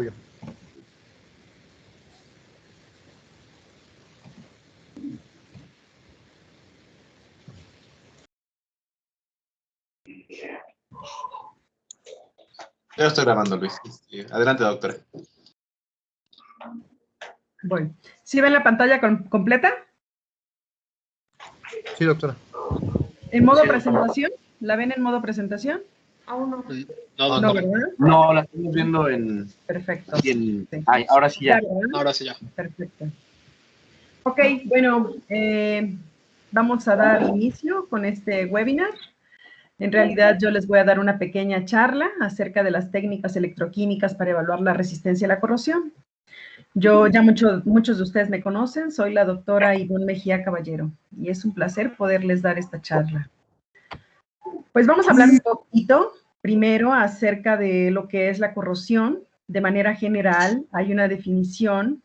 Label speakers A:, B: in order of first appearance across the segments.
A: yo.
B: Ya estoy grabando, Luis. Adelante, doctora.
C: Bueno, ¿sí ven la pantalla completa?
A: Sí, doctora.
C: ¿En modo
D: Sí,
C: presentación? ¿La ven en modo presentación?
E: Aún no.
D: No,
C: No,
D: doctora.
C: ¿verdad?
D: No, la estamos viendo en...
C: Perfecto.
D: en-
C: Sí.
D: Ay, ahora sí ya.
C: ¿verdad?
D: Ahora sí ya.
C: Perfecto. Ok, bueno, vamos a dar inicio con este webinar. En realidad yo les voy a dar una pequeña charla acerca de las técnicas electroquímicas para evaluar la resistencia a la corrosión. Yo ya muchos de ustedes me conocen, soy la doctora Ivonne Mejía Caballero y es un placer poderles dar esta charla. Pues vamos a hablar un poquito primero acerca de lo que es la corrosión. De manera general, hay una definición,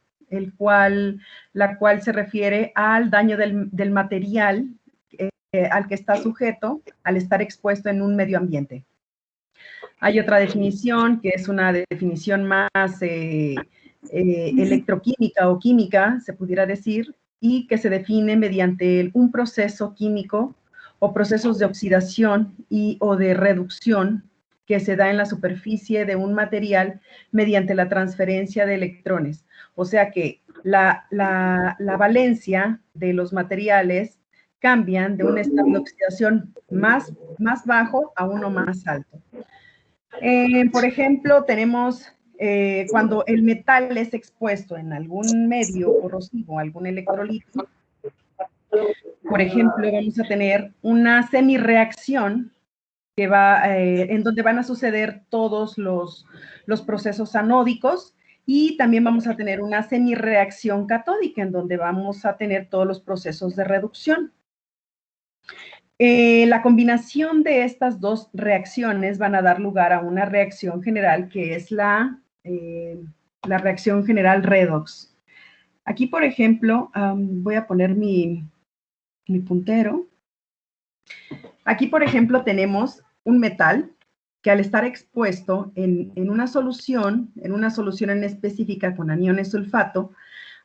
C: la cual se refiere al daño del material al que está sujeto al estar expuesto en un medio ambiente. Hay otra definición que es una definición más electroquímica o química, se pudiera decir, y que se define mediante un proceso químico o procesos de oxidación o de reducción que se da en la superficie de un material mediante la transferencia de electrones. O sea que la valencia de los materiales cambian de un estado de oxidación más bajo a uno más alto. Por ejemplo, tenemos cuando el metal es expuesto en algún medio corrosivo, algún electrolito, por ejemplo, vamos a tener una semirreacción que en donde van a suceder todos los procesos anódicos, y también vamos a tener una semirreacción catódica en donde vamos a tener todos los procesos de reducción. La combinación de estas dos reacciones van a dar lugar a una reacción general que es la reacción general redox. Aquí, por ejemplo, voy a poner mi puntero. Aquí, por ejemplo, tenemos un metal que al estar expuesto en una solución en específica con aniones sulfato,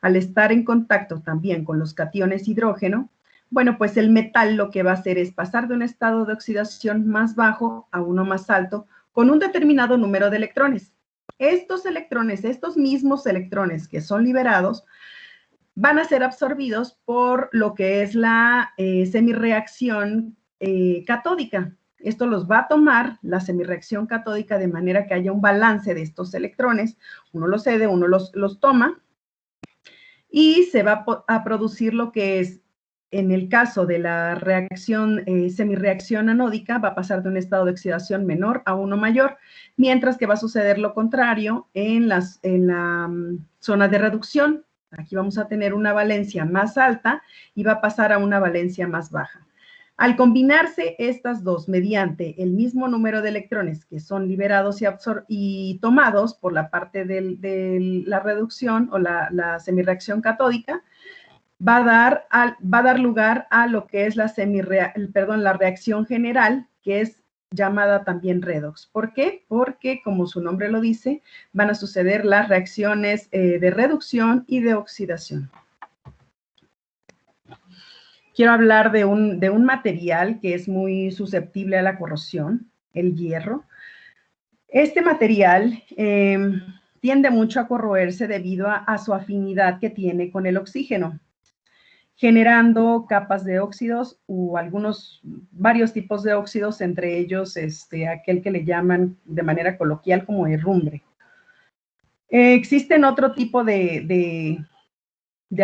C: al estar en contacto también con los cationes hidrógeno, bueno, pues el metal lo que va a hacer es pasar de un estado de oxidación más bajo a uno más alto con un determinado número de electrones. Estos electrones, estos mismos electrones que son liberados, van a ser absorbidos por lo que es la semirreacción catódica. Esto los va a tomar la semirreacción catódica de manera que haya un balance de estos electrones. Uno los cede, uno los toma, y se va a producir lo que es, en el caso de la reacción, semirreacción anódica, va a pasar de un estado de oxidación menor a uno mayor, mientras que va a suceder lo contrario en la zona de reducción. Aquí vamos a tener una valencia más alta y va a pasar a una valencia más baja. Al combinarse estas dos mediante el mismo número de electrones que son liberados y tomados por la parte de la reducción o la semirreacción catódica, va a dar lugar a lo que es la reacción general, que es llamada también redox. ¿Por qué? Porque, como su nombre lo dice, van a suceder las reacciones de reducción y de oxidación. Quiero hablar de un material que es muy susceptible a la corrosión, el hierro. Este material tiende mucho a corroerse debido a su afinidad que tiene con el oxígeno, generando capas de óxidos o varios tipos de óxidos, entre ellos aquel que le llaman de manera coloquial como herrumbre. Existen otro tipo de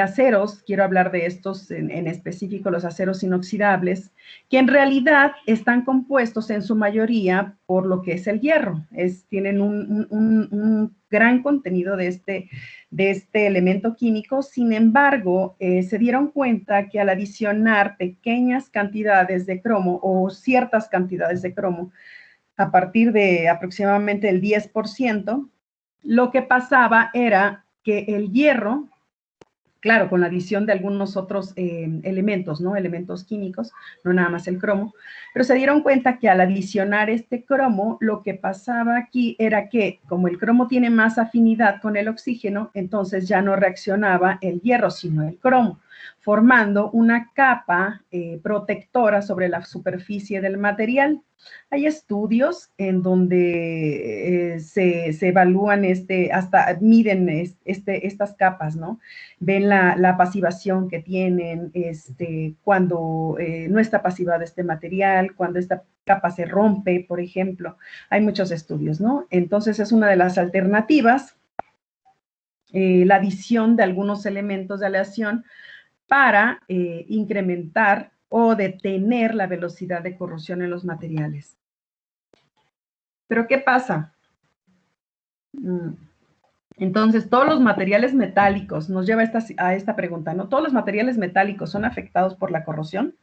C: aceros, quiero hablar de estos en específico, los aceros inoxidables, que en realidad están compuestos en su mayoría por lo que es el hierro. Tienen un gran contenido de este elemento químico. Sin embargo, se dieron cuenta que al adicionar pequeñas cantidades de cromo o ciertas cantidades de cromo, a partir de aproximadamente el 10%, lo que pasaba era que el hierro Claro, con la adición de algunos otros elementos, ¿no? Elementos químicos, no nada más el cromo. Pero se dieron cuenta que al adicionar este cromo, lo que pasaba aquí era que, como el cromo tiene más afinidad con el oxígeno, entonces ya no reaccionaba el hierro, sino el cromo, formando una capa protectora sobre la superficie del material. Hay estudios en donde se evalúan, hasta miden estas capas, ¿no? Ven la pasivación que tienen, cuando no está pasivado este material, cuando esta capa se rompe, por ejemplo. Hay muchos estudios, ¿no? Entonces es una de las alternativas, la adición de algunos elementos de aleación para incrementar o detener la velocidad de corrosión en los materiales. Pero ¿qué pasa? Entonces, todos los materiales metálicos, nos lleva a esta pregunta, ¿no? ¿Todos los materiales metálicos son afectados por la corrosión?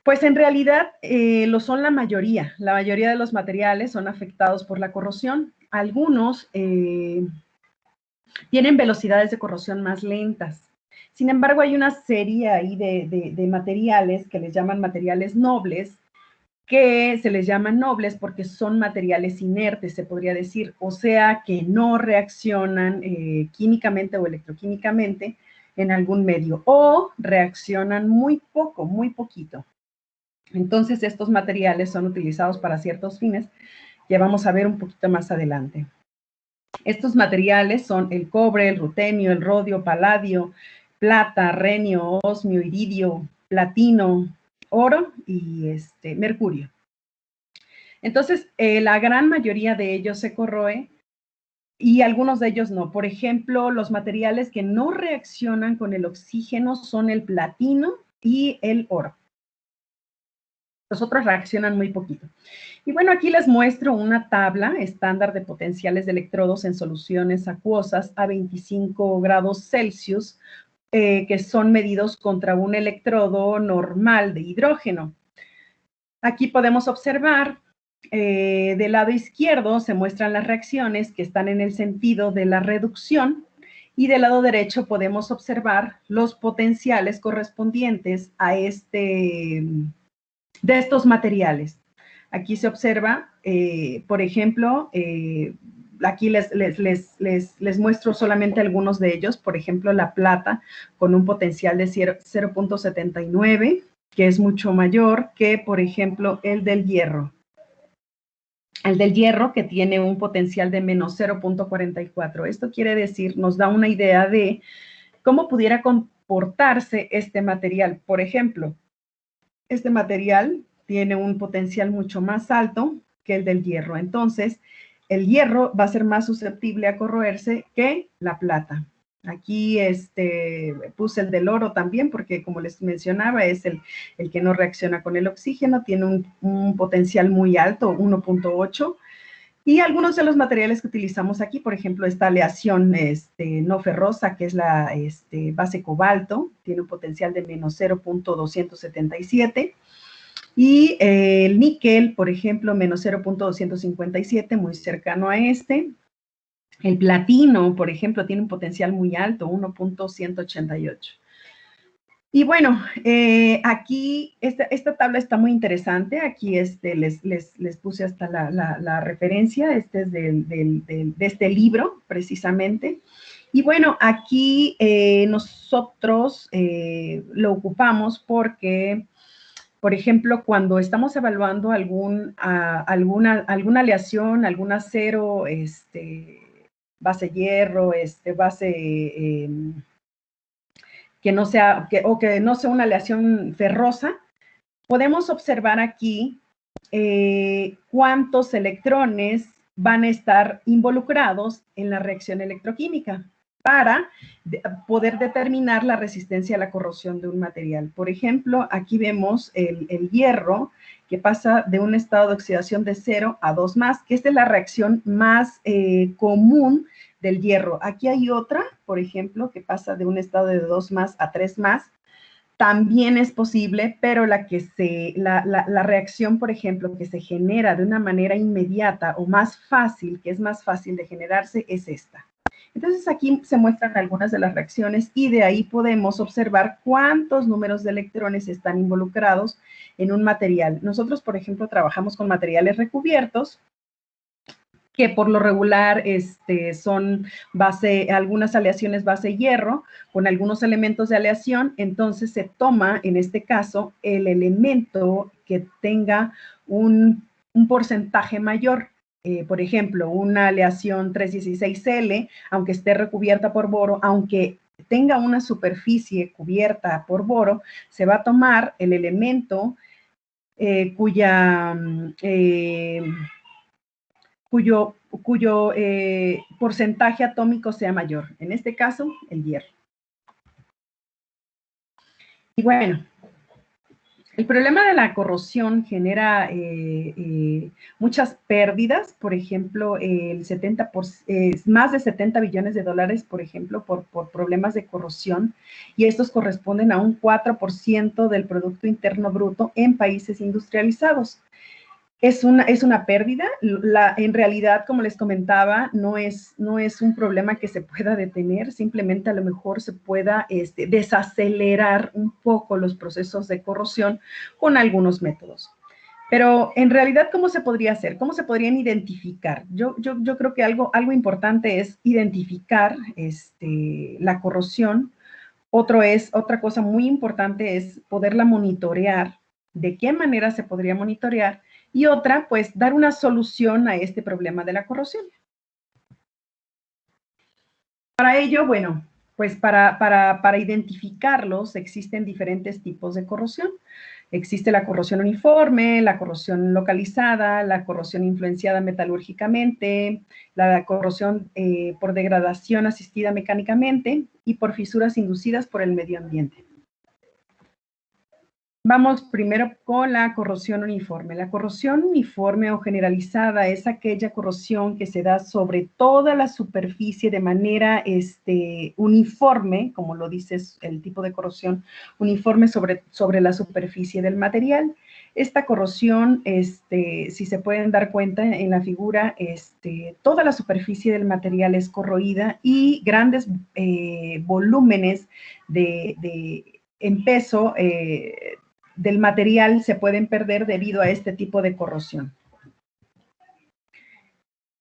C: Pues en realidad lo son la mayoría. La mayoría de los materiales son afectados por la corrosión. Algunos tienen velocidades de corrosión más lentas. Sin embargo, hay una serie ahí de materiales que les llaman materiales nobles, que se les llaman nobles porque son materiales inertes, se podría decir, o sea, que no reaccionan químicamente o electroquímicamente en algún medio, o reaccionan muy poco, muy poquito. Entonces, estos materiales son utilizados para ciertos fines que vamos a ver un poquito más adelante. Estos materiales son el cobre, el rutenio, el rodio, paladio, plata, renio, osmio, iridio, platino, oro y mercurio. Entonces, la gran mayoría de ellos se corroe y algunos de ellos no. Por ejemplo, los materiales que no reaccionan con el oxígeno son el platino y el oro. Los otros reaccionan muy poquito. Y bueno, aquí les muestro una tabla estándar de potenciales de electrodos en soluciones acuosas a 25 grados Celsius, que son medidos contra un electrodo normal de hidrógeno. Aquí podemos observar, del lado izquierdo se muestran las reacciones que están en el sentido de la reducción y del lado derecho podemos observar los potenciales correspondientes a de estos materiales. Aquí se observa, por ejemplo, aquí les muestro solamente algunos de ellos, por ejemplo, la plata con un potencial de 0.79, que es mucho mayor que, por ejemplo, el del hierro. El del hierro que tiene un potencial de menos 0.44. Esto quiere decir, nos da una idea de cómo pudiera comportarse este material. Por ejemplo, este material tiene un potencial mucho más alto que el del hierro. Entonces, el hierro va a ser más susceptible a corroerse que la plata. Aquí puse el del oro también porque, como les mencionaba, es el que no reacciona con el oxígeno, tiene un potencial muy alto, 1.8. Y algunos de los materiales que utilizamos aquí, por ejemplo, esta aleación no ferrosa, que es la base cobalto, tiene un potencial de menos 0.277. Y el níquel, por ejemplo, menos 0.257, muy cercano a este. El platino, por ejemplo, tiene un potencial muy alto, 1.188. Y bueno, aquí esta tabla está muy interesante. Aquí les puse hasta la referencia. Este es de este libro, precisamente. Y bueno, aquí nosotros lo ocupamos porque, por ejemplo, cuando estamos evaluando alguna aleación, algún acero, base hierro, base que no sea una aleación ferrosa, podemos observar aquí cuántos electrones van a estar involucrados en la reacción electroquímica para poder determinar la resistencia a la corrosión de un material. Por ejemplo, aquí vemos el hierro que pasa de un estado de oxidación de 0 a 2 más, que esta es la reacción más común del hierro. Aquí hay otra, por ejemplo, que pasa de un estado de 2 más a 3 más. También es posible, pero la reacción, por ejemplo, que se genera de una manera inmediata o más fácil, que es más fácil de generarse, es esta. Entonces aquí se muestran algunas de las reacciones y de ahí podemos observar cuántos números de electrones están involucrados en un material. Nosotros, por ejemplo, trabajamos con materiales recubiertos, que por lo regular son algunas aleaciones base hierro, con algunos elementos de aleación. Entonces se toma, en este caso, el elemento que tenga un porcentaje mayor. Por ejemplo, una aleación 316L, aunque esté recubierta por boro, aunque tenga una superficie cubierta por boro, se va a tomar el elemento cuyo porcentaje atómico sea mayor. En este caso, el hierro. Y bueno, el problema de la corrosión genera muchas pérdidas. Por ejemplo, más de 70 billones de dólares, por ejemplo, por problemas de corrosión. Y estos corresponden a un 4% del Producto Interno Bruto en países industrializados. Es una pérdida. En realidad, como les comentaba, no es un problema que se pueda detener, simplemente a lo mejor se pueda desacelerar un poco los procesos de corrosión con algunos métodos. Pero en realidad, ¿cómo se podría hacer? ¿Cómo se podrían identificar? Yo creo que algo importante es identificar la corrosión. Otra cosa muy importante es poderla monitorear. ¿De qué manera se podría monitorear? Y otra, pues, dar una solución a este problema de la corrosión. Para ello, bueno, pues para identificarlos existen diferentes tipos de corrosión. Existe la corrosión uniforme, la corrosión localizada, la corrosión influenciada metalúrgicamente, la corrosión por degradación asistida mecánicamente y por fisuras inducidas por el medio ambiente. Vamos primero con la corrosión uniforme. La corrosión uniforme o generalizada es aquella corrosión que se da sobre toda la superficie de manera uniforme, como lo dice el tipo de corrosión, uniforme sobre la superficie del material. Esta corrosión, si se pueden dar cuenta en la figura, toda la superficie del material es corroída y grandes volúmenes en peso del material se pueden perder debido a este tipo de corrosión.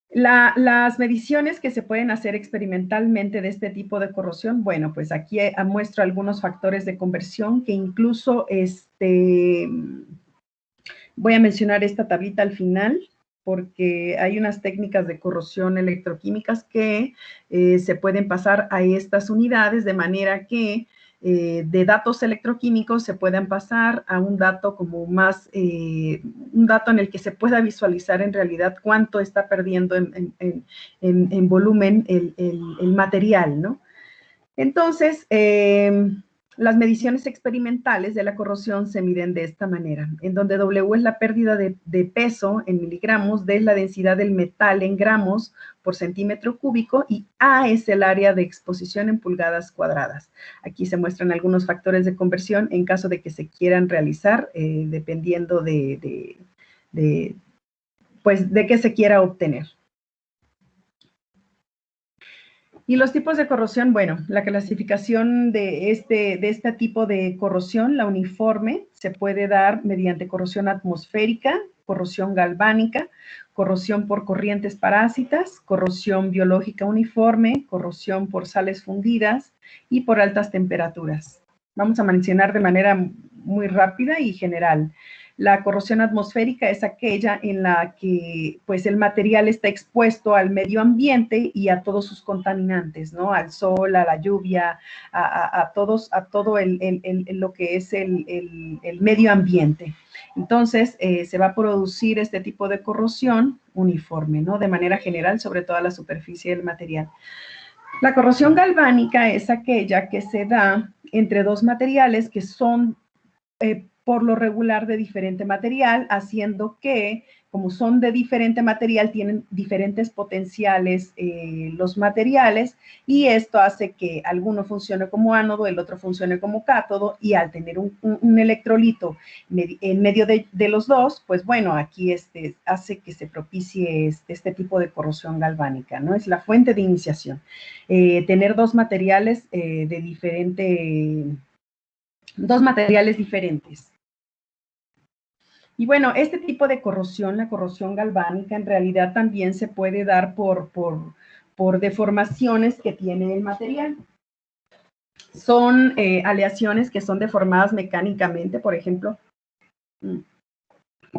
C: Las mediciones que se pueden hacer experimentalmente de este tipo de corrosión, bueno, pues aquí muestro algunos factores de conversión que incluso voy a mencionar esta tablita al final, porque hay unas técnicas de corrosión electroquímicas que se pueden pasar a estas unidades de manera que de datos electroquímicos se puedan pasar a un dato como más, un dato en el que se pueda visualizar en realidad cuánto está perdiendo en volumen el material, ¿no? Entonces, las mediciones experimentales de la corrosión se miden de esta manera, en donde W es la pérdida de peso en miligramos, D es la densidad del metal en gramos por centímetro cúbico y A es el área de exposición en pulgadas cuadradas. Aquí se muestran algunos factores de conversión en caso de que se quieran realizar, dependiendo de qué se quiera obtener. Y los tipos de corrosión, bueno, la clasificación de este tipo de corrosión, la uniforme, se puede dar mediante corrosión atmosférica, corrosión galvánica, corrosión por corrientes parásitas, corrosión biológica uniforme, corrosión por sales fundidas y por altas temperaturas. Vamos a mencionar de manera muy rápida y general. La corrosión atmosférica es aquella en la que pues, el material está expuesto al medio ambiente y a todos sus contaminantes, ¿no? Al sol, a la lluvia, a todo lo que es el medio ambiente. Entonces, se va a producir este tipo de corrosión uniforme, ¿no? De manera general sobre toda la superficie del material. La corrosión galvánica es aquella que se da entre dos materiales que son por lo regular de diferente material, haciendo que, como son de diferente material, tienen diferentes potenciales los materiales, y esto hace que alguno funcione como ánodo, el otro funcione como cátodo, y al tener un electrolito en medio de los dos, pues bueno, aquí hace que se propicie este tipo de corrosión galvánica, ¿no? Es la fuente de iniciación. Tener dos materiales dos materiales diferentes. Y bueno, este tipo de corrosión, la corrosión galvánica, en realidad también se puede dar por deformaciones que tiene el material. Son aleaciones que son deformadas mecánicamente, por ejemplo.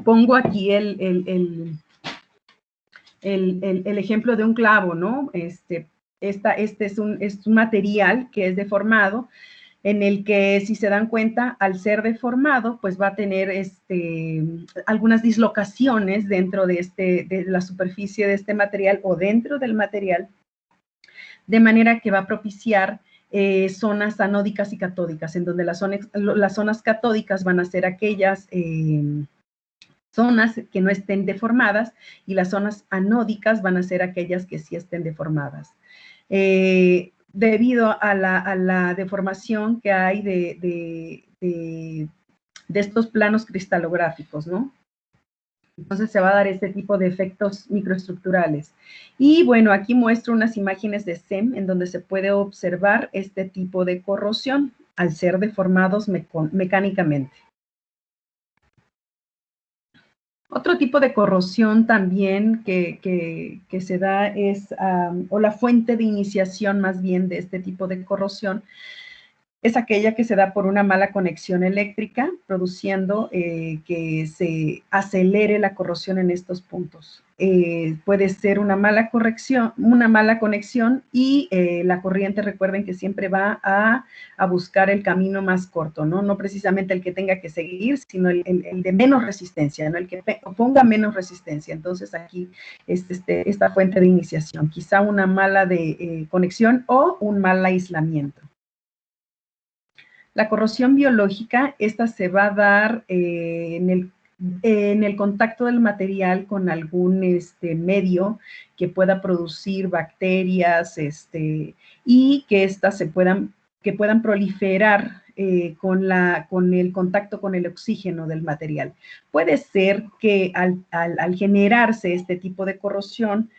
C: Pongo aquí el ejemplo de un clavo, ¿no? Este es un material que es deformado, en el que, si se dan cuenta, al ser deformado, pues va a tener algunas dislocaciones dentro de la superficie de este material o dentro del material, de manera que va a propiciar zonas anódicas y catódicas, en donde las zonas catódicas van a ser aquellas zonas que no estén deformadas, y las zonas anódicas van a ser aquellas que sí estén deformadas. Debido a la deformación que hay de estos planos cristalográficos, ¿no? Entonces se va a dar este tipo de efectos microestructurales. Y bueno, aquí muestro unas imágenes de SEM en donde se puede observar este tipo de corrosión al ser deformados mecánicamente. Otro tipo de corrosión también que se da es, o la fuente de iniciación más bien de este tipo de corrosión, es aquella que se da por una mala conexión eléctrica, produciendo que se acelere la corrosión en estos puntos. Puede ser una mala conexión, y la corriente, recuerden que siempre va a buscar el camino más corto, ¿no? No precisamente el que tenga que seguir, sino el de menos resistencia, ¿no? El que ponga menos resistencia. Entonces aquí esta fuente de iniciación, quizá una mala conexión o un mal aislamiento. La corrosión biológica, esta se va a dar en el contacto del material con algún medio que pueda producir bacterias, y que éstas puedan proliferar con el contacto con el oxígeno del material. Puede ser que al generarse este tipo de corrosión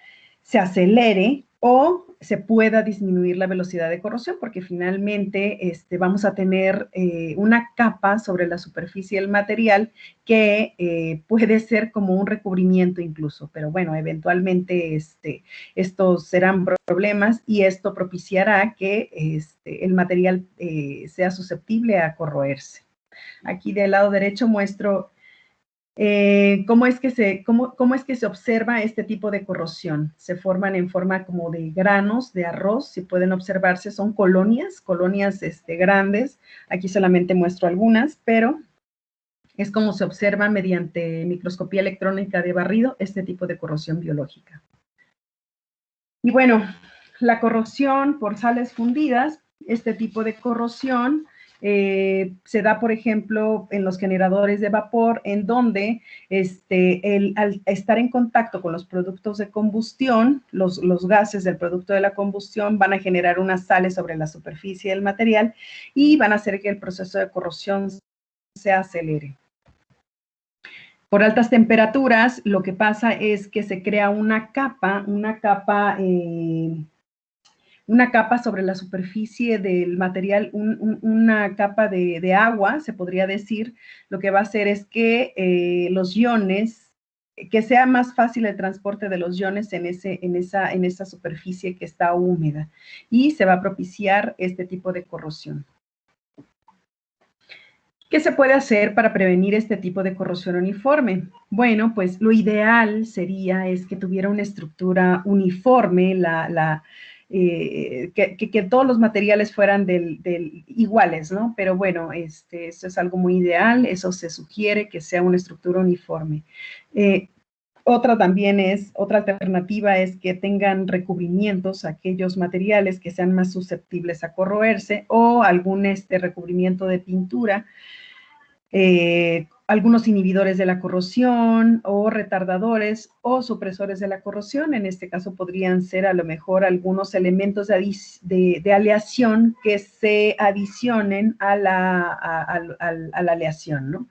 C: se acelere o se pueda disminuir la velocidad de corrosión, porque finalmente vamos a tener una capa sobre la superficie del material que puede ser como un recubrimiento incluso, pero bueno, eventualmente estos serán problemas, y esto propiciará que el material sea susceptible a corroerse. Aquí del lado derecho muestro ¿cómo es que se observa este tipo de corrosión? Se forman en forma como de granos de arroz, si pueden observarse, son colonias grandes. Aquí solamente muestro algunas, pero es como se observa mediante microscopía electrónica de barrido este tipo de corrosión biológica. Y bueno, la corrosión por sales fundidas, este tipo de corrosión se da, por ejemplo, en los generadores de vapor, en donde al estar en contacto con los productos de combustión, los gases del producto de la combustión van a generar unas sales sobre la superficie del material y van a hacer que el proceso de corrosión se acelere. Por altas temperaturas, lo que pasa es que se crea una capa sobre la superficie del material, una capa de agua, se podría decir. Lo que va a hacer es que los iones, que sea más fácil el transporte de los iones en esa superficie que está húmeda, y se va a propiciar este tipo de corrosión. ¿Qué se puede hacer para prevenir este tipo de corrosión uniforme? Bueno, pues lo ideal es que tuviera una estructura uniforme, que todos los materiales fueran iguales, ¿no? Pero bueno, eso es algo muy ideal, eso se sugiere que sea una estructura uniforme. Otra alternativa es que tengan recubrimientos, aquellos materiales que sean más susceptibles a corroerse, o algún recubrimiento de pintura algunos inhibidores de la corrosión o retardadores o supresores de la corrosión. En este caso podrían ser a lo mejor algunos elementos de aleación que se adicionen a la aleación, ¿no?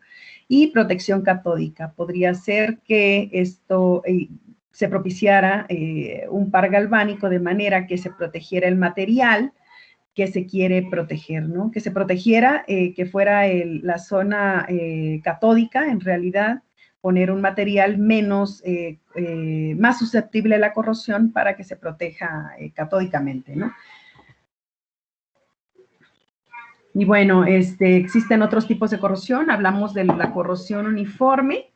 C: Y protección catódica. Podría ser que esto se propiciara un par galvánico de manera que se protegiera el material que se quiere proteger, ¿no? Que se protegiera, que fuera la zona catódica, en realidad, poner un material más susceptible a la corrosión para que se proteja catódicamente, ¿no? Y bueno, existen otros tipos de corrosión, hablamos de la corrosión uniforme,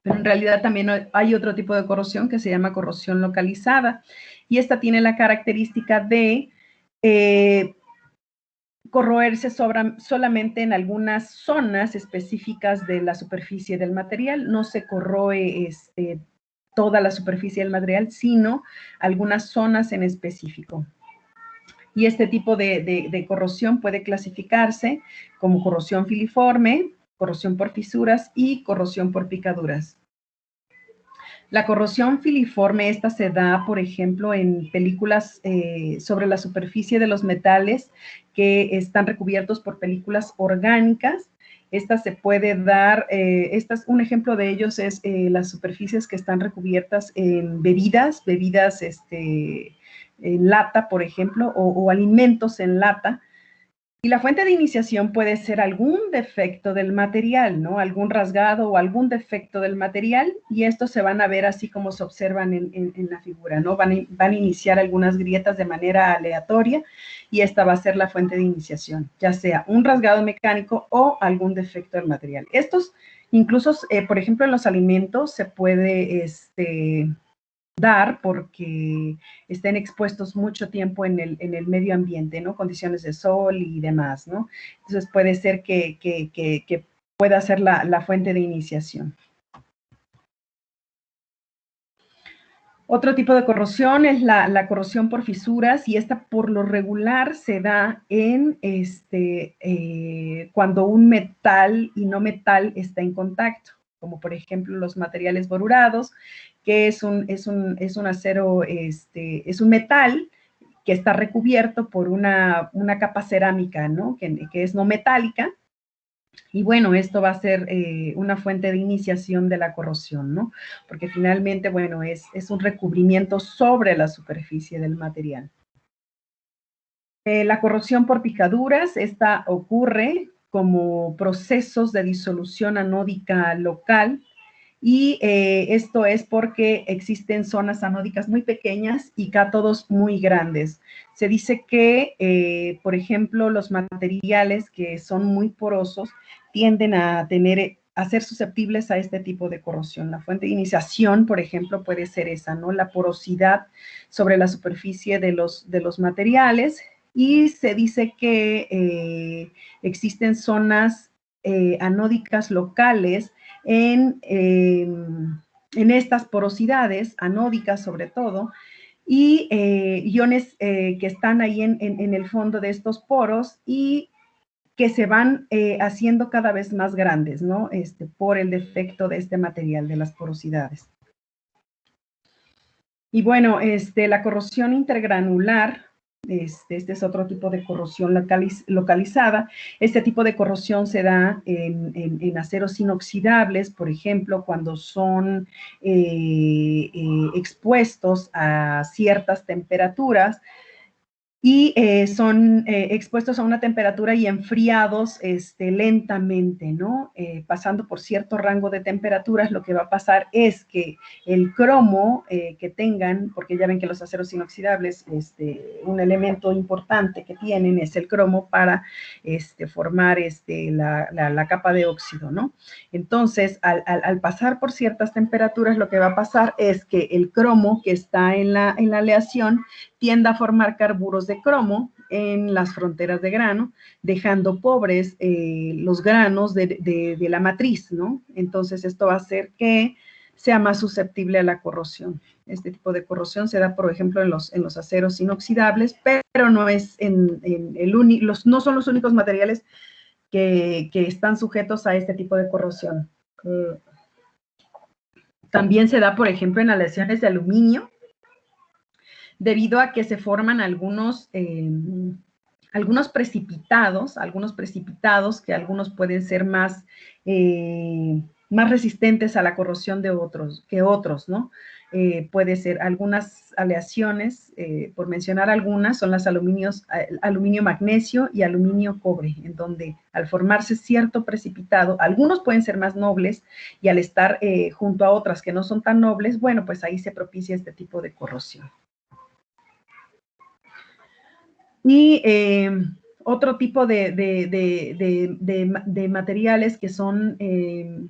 C: pero en realidad también hay otro tipo de corrosión que se llama corrosión localizada, y esta tiene la característica de corroerse solamente en algunas zonas específicas de la superficie del material. No se corroe toda la superficie del material, sino algunas zonas en específico. Y este tipo de corrosión puede clasificarse como corrosión filiforme, corrosión por fisuras y corrosión por picaduras. La corrosión filiforme, esta se da, por ejemplo, en películas sobre la superficie de los metales que están recubiertos por películas orgánicas. Esta se puede dar, un ejemplo de ellos es las superficies que están recubiertas en bebidas en lata, por ejemplo, o alimentos en lata. Y la fuente de iniciación puede ser algún defecto del material, ¿no? Algún rasgado o algún defecto del material, y estos se van a ver así como se observan en la figura, ¿no? Van a iniciar algunas grietas de manera aleatoria, y esta va a ser la fuente de iniciación, ya sea un rasgado mecánico o algún defecto del material. Estos, incluso, por ejemplo, en los alimentos se puede dar porque estén expuestos mucho tiempo en el medio ambiente, ¿no? Condiciones de sol y demás, ¿no? Entonces puede ser que pueda ser la fuente de iniciación. Otro tipo de corrosión es la corrosión por fisuras, y esta por lo regular se da en cuando un metal y no metal está en contacto, como por ejemplo los materiales borurados, que es un acero, es un metal que está recubierto por una capa cerámica, ¿no? Que es no metálica. Y bueno, esto va a ser una fuente de iniciación de la corrosión, ¿no? Porque finalmente, bueno, es un recubrimiento sobre la superficie del material. La corrosión por picaduras, esta ocurre como procesos de disolución anódica local, y esto es porque existen zonas anódicas muy pequeñas y cátodos muy grandes. Se dice que, por ejemplo, los materiales que son muy porosos tienden a ser susceptibles a este tipo de corrosión. La fuente de iniciación, por ejemplo, puede ser esa, ¿no? La porosidad sobre la superficie de los materiales, y se dice que existen zonas anódicas locales en estas porosidades anódicas sobre todo, y iones que están ahí en el fondo de estos poros y que se van haciendo cada vez más grandes, ¿no? Por el defecto de este material, de las porosidades. Y bueno, la corrosión intergranular, este es otro tipo de corrosión localizada. Este tipo de corrosión se da en aceros inoxidables, por ejemplo, cuando son expuestos a ciertas temperaturas, y son expuestos a una temperatura y enfriados lentamente, ¿no? Pasando por cierto rango de temperaturas, lo que va a pasar es que el cromo que tengan, porque ya ven que los aceros inoxidables, un elemento importante que tienen es el cromo para formar la capa de óxido, ¿no? Entonces, al pasar por ciertas temperaturas, lo que va a pasar es que el cromo que está en la aleación tiende a formar carburos de cromo en las fronteras de grano, dejando pobres los granos de la matriz, ¿no? Entonces, esto va a hacer que sea más susceptible a la corrosión. Este tipo de corrosión se da, por ejemplo, en los aceros inoxidables, pero no es no son los únicos materiales que están sujetos a este tipo de corrosión. También se da, por ejemplo, en aleaciones de aluminio, debido a que se forman algunos precipitados, que algunos pueden ser más resistentes a la corrosión que otros, ¿no? Puede ser algunas aleaciones, por mencionar algunas, son las aluminio magnesio y aluminio cobre, en donde al formarse cierto precipitado, algunos pueden ser más nobles y al estar junto a otras que no son tan nobles, bueno, pues ahí se propicia este tipo de corrosión. Y otro tipo de materiales que son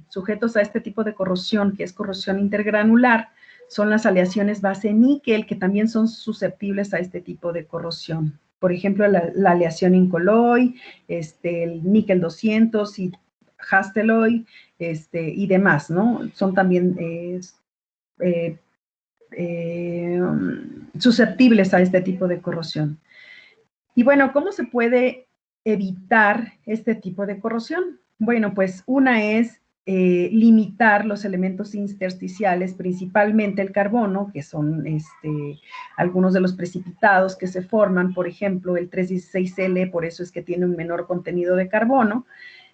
C: sujetos a este tipo de corrosión, que es corrosión intergranular, son las aleaciones base níquel, que también son susceptibles a este tipo de corrosión. Por ejemplo, la aleación Incoloy, el níquel 200 y Hastelloy, y demás, ¿no? Son también susceptibles a este tipo de corrosión. Y bueno, ¿cómo se puede evitar este tipo de corrosión? Bueno, pues una es limitar los elementos intersticiales, principalmente el carbono, que son algunos de los precipitados que se forman, por ejemplo, el 316L, por eso es que tiene un menor contenido de carbono,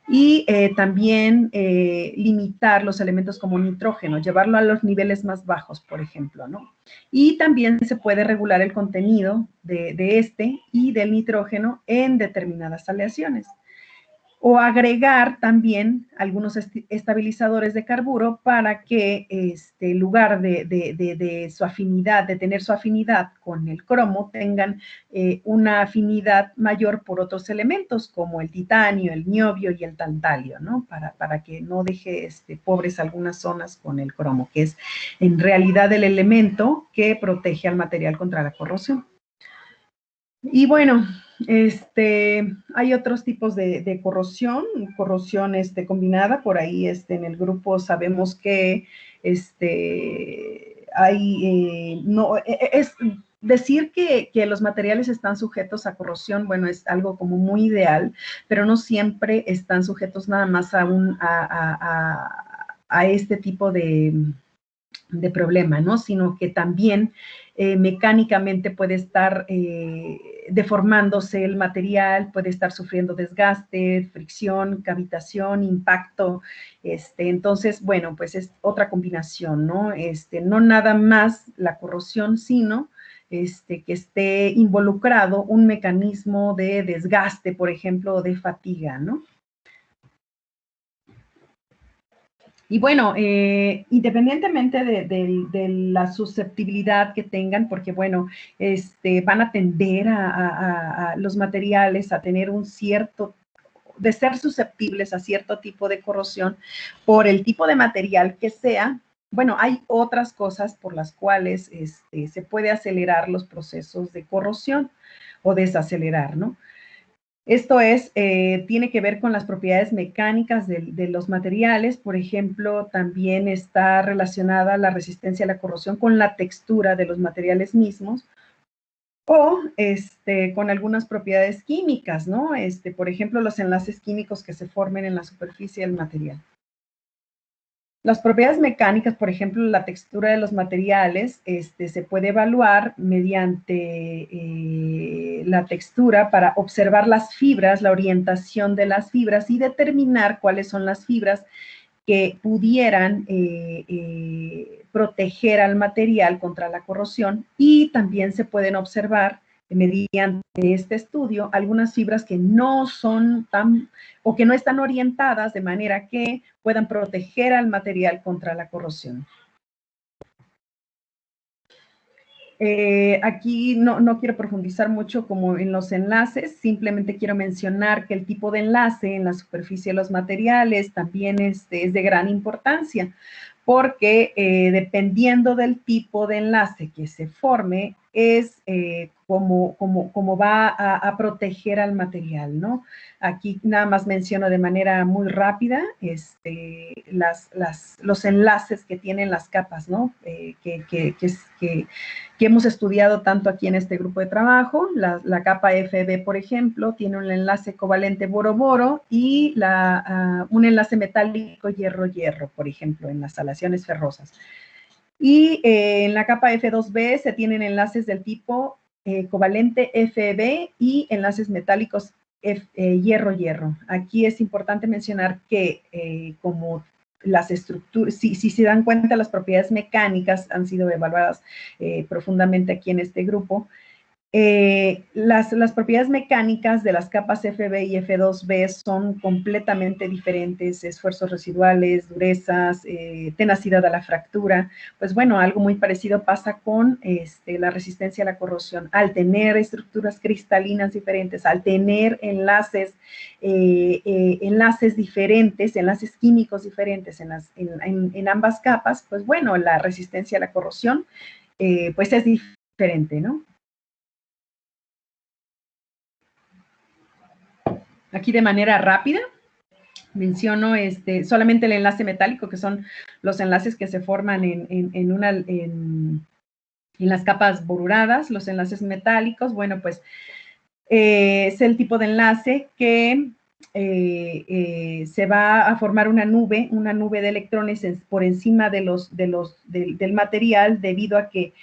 C: y también limitar los elementos como nitrógeno, llevarlo a los niveles más bajos, por ejemplo, ¿no? Y también se puede regular el contenido de este y del nitrógeno en determinadas aleaciones. O agregar también algunos estabilizadores de carburo para que en lugar de su afinidad, de tener su afinidad con el cromo, tengan una afinidad mayor por otros elementos como el titanio, el niobio y el tantalio, ¿no? Para que no deje pobres algunas zonas con el cromo, que es en realidad el elemento que protege al material contra la corrosión. Y bueno, hay otros tipos de corrosión combinada. Por ahí en el grupo sabemos que hay, no, es decir que los materiales están sujetos a corrosión, bueno, es algo como muy ideal, pero no siempre están sujetos nada más a este tipo de problema, ¿no? Sino que también mecánicamente puede estar deformándose el material, puede estar sufriendo desgaste, fricción, cavitación, impacto. Entonces, bueno, pues es otra combinación, ¿no? No nada más la corrosión, sino que esté involucrado un mecanismo de desgaste, por ejemplo, o de fatiga, ¿no? Y bueno, independientemente de la susceptibilidad que tengan, porque bueno, van a tender a los materiales a tener de ser susceptibles a cierto tipo de corrosión por el tipo de material que sea. Bueno, hay otras cosas por las cuales se puede acelerar los procesos de corrosión o desacelerar, ¿no? Esto tiene que ver con las propiedades mecánicas de los materiales. Por ejemplo, también está relacionada la resistencia a la corrosión con la textura de los materiales mismos o con algunas propiedades químicas, ¿no? Por ejemplo, los enlaces químicos que se formen en la superficie del material. Las propiedades mecánicas, por ejemplo, la textura de los materiales, se puede evaluar mediante la textura para observar las fibras, la orientación de las fibras y determinar cuáles son las fibras que pudieran proteger al material contra la corrosión, y también se pueden observar mediante este estudio algunas fibras que no son o que no están orientadas de manera que puedan proteger al material contra la corrosión. Aquí no quiero profundizar mucho como en los enlaces, simplemente quiero mencionar que el tipo de enlace en la superficie de los materiales también es de gran importancia, porque dependiendo del tipo de enlace que se forme, es cómo va a proteger al material, ¿no? Aquí nada más menciono de manera muy rápida los enlaces que tienen las capas, ¿no? Que hemos estudiado tanto aquí en este grupo de trabajo. La capa FB, por ejemplo, tiene un enlace covalente boro-boro y un enlace metálico hierro-hierro, por ejemplo, en las aleaciones ferrosas. Y en la capa F2B se tienen enlaces del tipo covalente FB y enlaces metálicos hierro-hierro. Aquí es importante mencionar que como las estructuras, si se dan cuenta, las propiedades mecánicas han sido evaluadas profundamente aquí en este grupo. Las propiedades mecánicas de las capas FB y F2B son completamente diferentes, esfuerzos residuales, durezas, tenacidad a la fractura. Pues bueno, algo muy parecido pasa con la resistencia a la corrosión. Al tener estructuras cristalinas diferentes, al tener enlaces diferentes, enlaces químicos diferentes en ambas capas, pues bueno, la resistencia a la corrosión pues es diferente, ¿no? Aquí de manera rápida menciono solamente el enlace metálico, que son los enlaces que se forman en las capas boruradas. Los enlaces metálicos, bueno, pues es el tipo de enlace que se va a formar una nube de electrones por encima del material, debido a que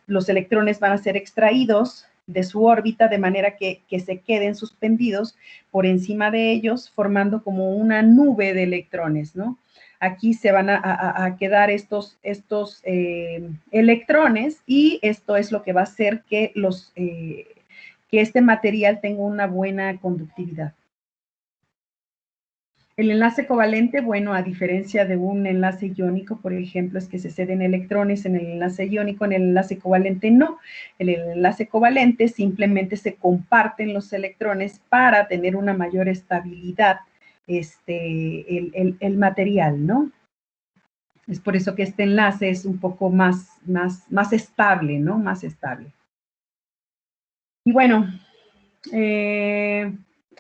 C: los electrones van a ser extraídos de su órbita, de manera que se queden suspendidos por encima de ellos, formando como una nube de electrones, ¿no? Aquí se van a quedar estos electrones, y esto es lo que va a hacer que este material tenga una buena conductividad. El enlace covalente, bueno, a diferencia de un enlace iónico, por ejemplo, es que se ceden electrones en el enlace iónico, en el enlace covalente no. En el enlace covalente simplemente se comparten los electrones para tener una mayor estabilidad el material, ¿no? Es por eso que este enlace es un poco más estable, ¿no? Más estable. Y bueno,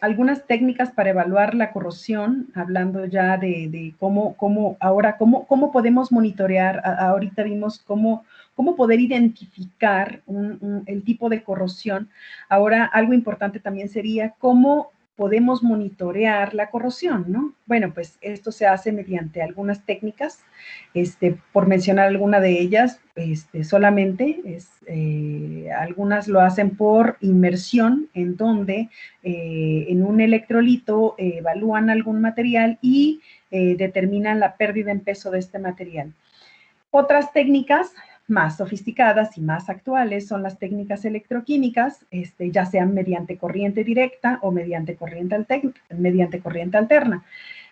C: algunas técnicas para evaluar la corrosión, hablando ya de cómo podemos monitorear. Ahorita vimos cómo poder identificar el tipo de corrosión. Ahora, algo importante también sería cómo podemos monitorear la corrosión, ¿no? Bueno, pues esto se hace mediante algunas técnicas, por mencionar alguna de ellas, solamente algunas lo hacen por inmersión, en donde en un electrolito evalúan algún material y determinan la pérdida en peso de este material. Otras técnicas más sofisticadas y más actuales son las técnicas electroquímicas, ya sean mediante corriente directa o mediante corriente alterna.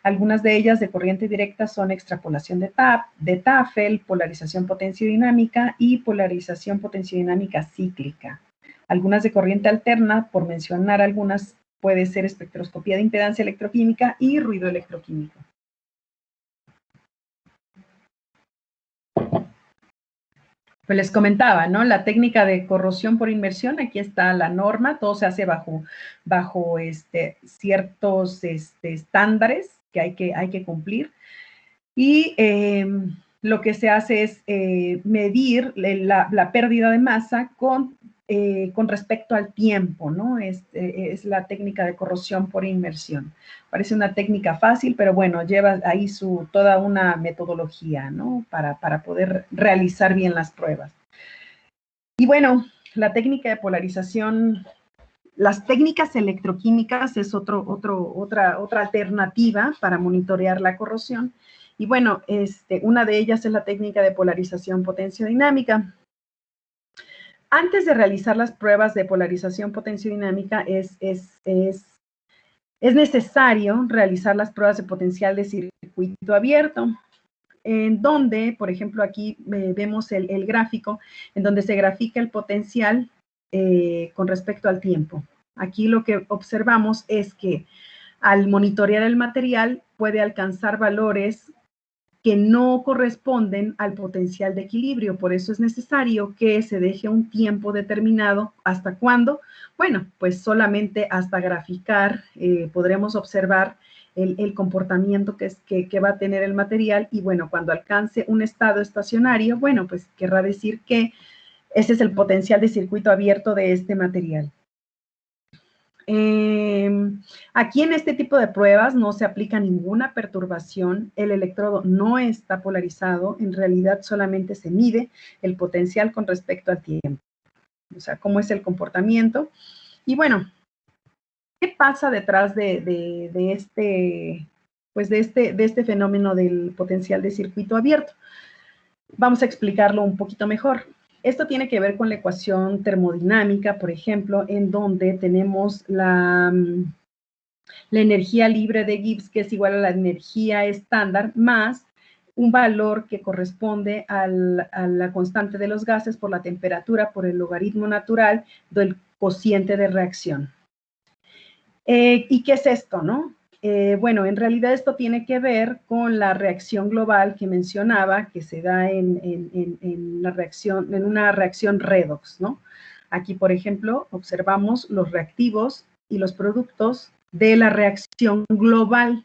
C: Algunas de ellas de corriente directa son extrapolación de Tafel, polarización potenciodinámica y polarización potenciodinámica cíclica. Algunas de corriente alterna, por mencionar algunas, puede ser espectroscopía de impedancia electroquímica y ruido electroquímico. Pues les comentaba, ¿no? La técnica de corrosión por inmersión, aquí está la norma, todo se hace bajo ciertos estándares que hay que cumplir. Y lo que se hace es medir la pérdida de masa con respecto al tiempo, ¿no? Es la técnica de corrosión por inmersión. Parece una técnica fácil, pero bueno, lleva ahí toda una metodología, ¿no? Para poder realizar bien las pruebas. Y bueno, la técnica de polarización, las técnicas electroquímicas es otra alternativa para monitorear la corrosión. Y bueno, una de ellas es la técnica de polarización potenciodinámica. Antes de realizar las pruebas de polarización potenciodinámica, es necesario realizar las pruebas de potencial de circuito abierto, en donde, por ejemplo, aquí vemos el gráfico, en donde se grafica el potencial con respecto al tiempo. Aquí lo que observamos es que al monitorear el material puede alcanzar valores que no corresponden al potencial de equilibrio. Por eso es necesario que se deje un tiempo determinado. ¿Hasta cuándo? Bueno, pues solamente hasta graficar podremos observar el comportamiento que va a tener el material, y bueno, cuando alcance un estado estacionario, bueno, pues querrá decir que ese es el potencial de circuito abierto de este material. Aquí en este tipo de pruebas no se aplica ninguna perturbación, el electrodo no está polarizado, en realidad solamente se mide el potencial con respecto al tiempo, o sea, cómo es el comportamiento. Y bueno, ¿qué pasa detrás de este fenómeno del potencial de circuito abierto? Vamos a explicarlo un poquito mejor. Esto tiene que ver con la ecuación termodinámica, por ejemplo, en donde tenemos la energía libre de Gibbs, que es igual a la energía estándar, más un valor que corresponde a la constante de los gases por la temperatura, por el logaritmo natural del cociente de reacción. ¿Y qué es esto, no? Bueno, en realidad esto tiene que ver con la reacción global que mencionaba, que se da en una reacción redox, ¿no? Aquí, por ejemplo, observamos los reactivos y los productos de la reacción global,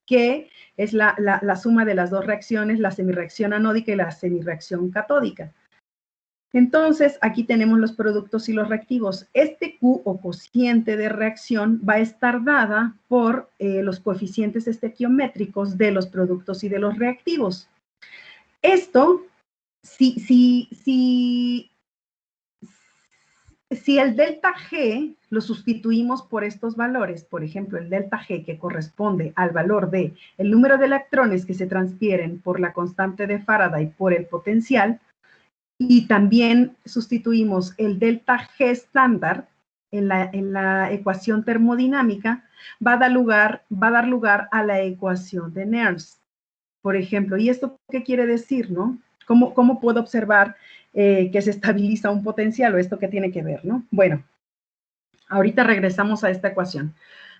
C: que es la suma de las dos reacciones, la semirreacción anódica y la semirreacción catódica. Entonces, aquí tenemos los productos y los reactivos. Este Q o cociente de reacción va a estar dada por los coeficientes estequiométricos de los productos y de los reactivos. Esto, si el delta G lo sustituimos por estos valores, por ejemplo, el delta G que corresponde al valor de el número de electrones que se transfieren por la constante de Faraday por el potencial, y también sustituimos el delta G estándar en la ecuación termodinámica, va a dar lugar a la ecuación de Nernst, por ejemplo. ¿Y esto qué quiere decir, no? ¿Cómo puedo observar que se estabiliza un potencial, o esto qué tiene que ver, no? Bueno, ahorita regresamos a esta ecuación.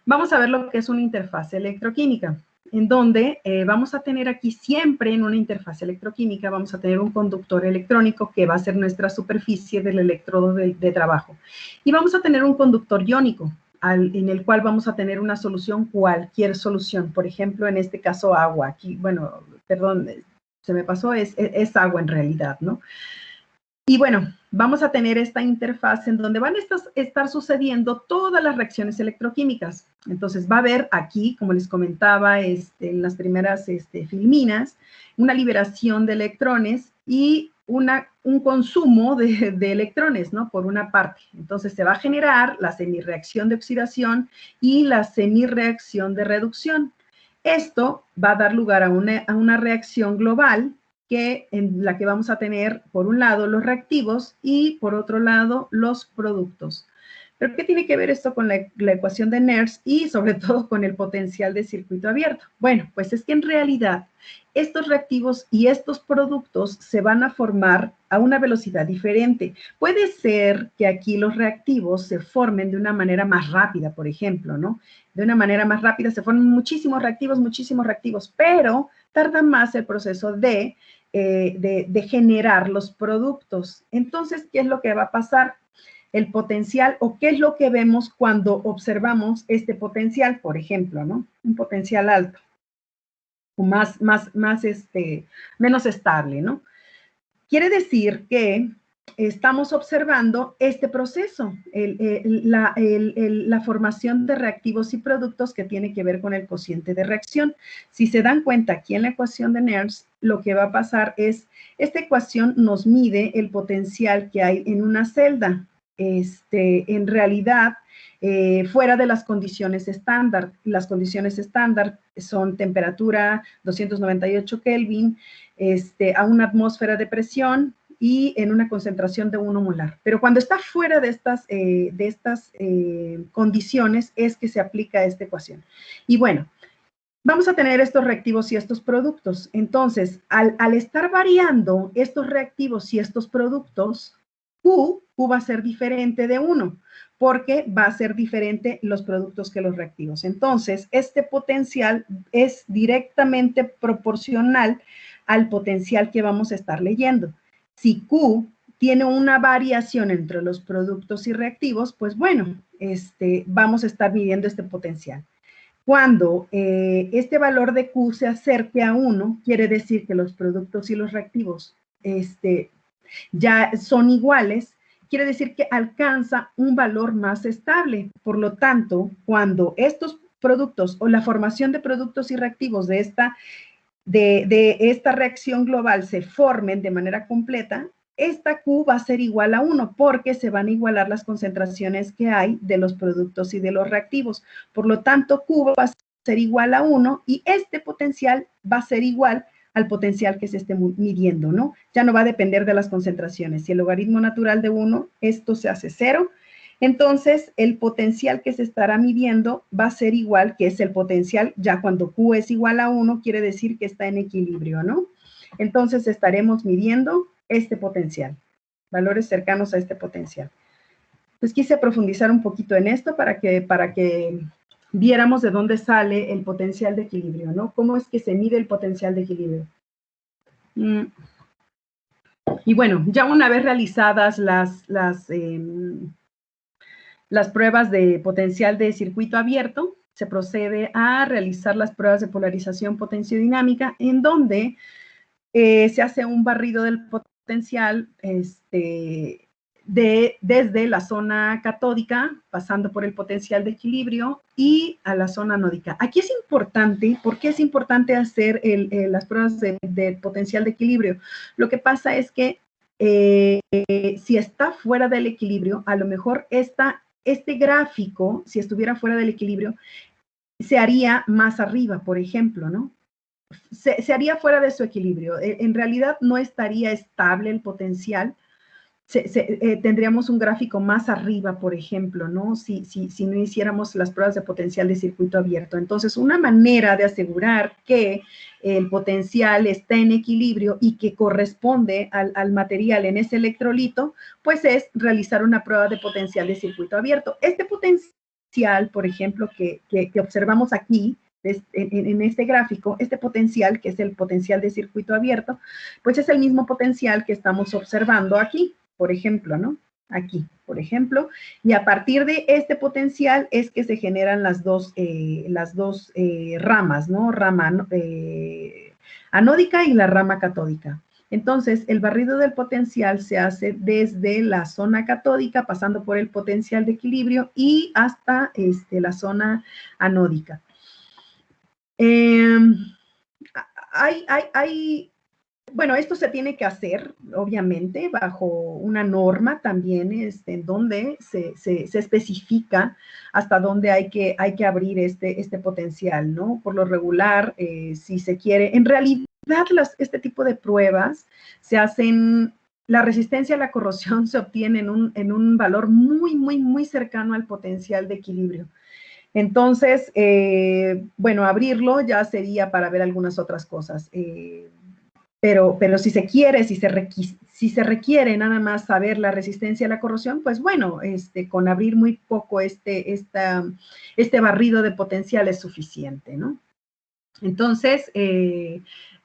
C: Vamos a ver lo que es una interfaz electroquímica, en donde vamos a tener aquí siempre en una interfaz electroquímica, vamos a tener un conductor electrónico que va a ser nuestra superficie del electrodo de trabajo. Y vamos a tener un conductor iónico, en el cual vamos a tener una solución, cualquier solución. Por ejemplo, en este caso agua. Aquí, bueno, perdón, se me pasó, es agua en realidad, ¿no? Y bueno, vamos a tener esta interfaz en donde van a estar sucediendo todas las reacciones electroquímicas. Entonces va a haber aquí, como les comentaba en las primeras filminas, una liberación de electrones y un consumo de electrones, ¿no? Por una parte. Entonces se va a generar la semirreacción de oxidación y la semirreacción de reducción. Esto va a dar lugar a una reacción global, en la que vamos a tener, por un lado, los reactivos y, por otro lado, los productos. ¿Pero qué tiene que ver esto con la ecuación de Nernst y, sobre todo, con el potencial de circuito abierto? Bueno, pues es que en realidad estos reactivos y estos productos se van a formar a una velocidad diferente. Puede ser que aquí los reactivos se formen de una manera más rápida, por ejemplo, ¿no? De una manera más rápida se forman muchísimos reactivos, pero tarda más el proceso de generar los productos. Entonces, ¿qué es lo que va a pasar? El potencial, o qué es lo que vemos cuando observamos este potencial, por ejemplo, ¿no? Un potencial alto, o menos estable, ¿no? Quiere decir que estamos observando este proceso, la formación de reactivos y productos que tiene que ver con el cociente de reacción. Si se dan cuenta, aquí en la ecuación de Nernst, lo que va a pasar es, esta ecuación nos mide el potencial que hay en una celda. En realidad, fuera de las condiciones estándar. Las condiciones estándar son temperatura 298 Kelvin, a una atmósfera de presión y en una concentración de 1 molar. Pero cuando está fuera de estas condiciones es que se aplica esta ecuación. Y bueno, vamos a tener estos reactivos y estos productos. Entonces, al estar variando estos reactivos y estos productos, Q va a ser diferente de 1, porque va a ser diferente los productos que los reactivos. Entonces, este potencial es directamente proporcional al potencial que vamos a estar leyendo. Si Q tiene una variación entre los productos y reactivos, pues bueno, vamos a estar midiendo este potencial. Cuando este valor de Q se acerque a 1, quiere decir que los productos y los reactivos ya son iguales, quiere decir que alcanza un valor más estable. Por lo tanto, cuando estos productos o la formación de productos y reactivos de esta reacción global se formen de manera completa, esta Q va a ser igual a 1 porque se van a igualar las concentraciones que hay de los productos y de los reactivos. Por lo tanto, Q va a ser igual a 1 y este potencial va a ser igual al potencial que se esté midiendo, ¿no? Ya no va a depender de las concentraciones. Si el logaritmo natural de 1, esto se hace 0, entonces el potencial que se estará midiendo va a ser igual, que es el potencial, ya cuando Q es igual a 1, quiere decir que está en equilibrio, ¿no? Entonces estaremos midiendo este potencial, valores cercanos a este potencial. Pues quise profundizar un poquito en esto para que viéramos de dónde sale el potencial de equilibrio, ¿no? ¿Cómo es que se mide el potencial de equilibrio? Y bueno, ya una vez realizadas las pruebas de potencial de circuito abierto, se procede a realizar las pruebas de polarización potenciodinámica, en donde se hace un barrido del potencial desde la zona catódica, pasando por el potencial de equilibrio y a la zona anódica. Aquí es importante, ¿por qué es importante hacer las pruebas de potencial de equilibrio? Lo que pasa es que si está fuera del equilibrio, a lo mejor este gráfico, si estuviera fuera del equilibrio, se haría más arriba, por ejemplo, ¿no? Se haría fuera de su equilibrio. En realidad no estaría estable el potencial. Tendríamos un gráfico más arriba, por ejemplo, ¿no? Si no hiciéramos las pruebas de potencial de circuito abierto. Entonces, una manera de asegurar que el potencial está en equilibrio y que corresponde al material en ese electrolito, pues es realizar una prueba de potencial de circuito abierto. Este potencial, por ejemplo, que observamos aquí, en este gráfico, este potencial, que es el potencial de circuito abierto, pues es el mismo potencial que estamos observando aquí, por ejemplo, ¿no? Aquí, por ejemplo, y a partir de este potencial es que se generan las dos ramas, ¿no? Rama anódica y la rama catódica. Entonces, el barrido del potencial se hace desde la zona catódica, pasando por el potencial de equilibrio y hasta la zona anódica. Bueno, esto se tiene que hacer, obviamente, bajo una norma también, en donde se especifica hasta dónde hay que abrir este potencial, ¿no? Por lo regular, si se quiere, en realidad este tipo de pruebas se hacen, la resistencia a la corrosión se obtiene en un valor muy, muy, muy cercano al potencial de equilibrio. Entonces, bueno, abrirlo ya sería para ver algunas otras cosas. Pero si se quiere, si se requiere nada más saber la resistencia a la corrosión, pues bueno, con abrir muy poco este barrido de potencial es suficiente, ¿no? Entonces,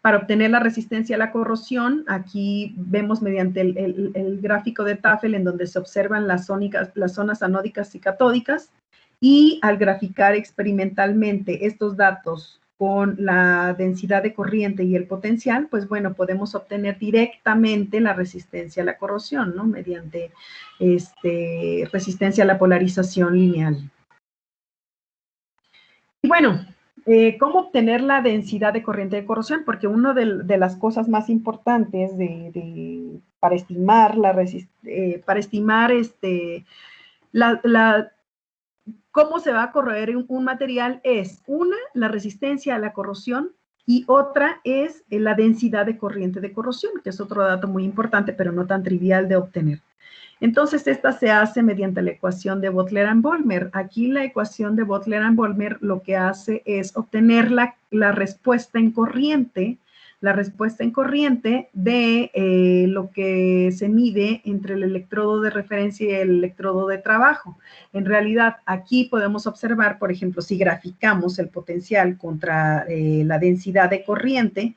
C: para obtener la resistencia a la corrosión, aquí vemos mediante el gráfico de Tafel en donde se observan las zonas anódicas y catódicas, y al graficar experimentalmente estos datos con la densidad de corriente y el potencial, pues bueno, podemos obtener directamente la resistencia a la corrosión, ¿no? Mediante resistencia a la polarización lineal. Y bueno, ¿cómo obtener la densidad de corriente de corrosión? Porque una de las cosas más importantes para estimar cómo se va a corroer un material es, una, la resistencia a la corrosión, y otra es la densidad de corriente de corrosión, que es otro dato muy importante, pero no tan trivial de obtener. Entonces, esta se hace mediante la ecuación de Bottler-Volmer. Aquí la ecuación de Bottler-Volmer lo que hace es obtener la respuesta en corriente la respuesta en corriente de lo que se mide entre el electrodo de referencia y el electrodo de trabajo. En realidad, aquí podemos observar, por ejemplo, si graficamos el potencial contra la densidad de corriente,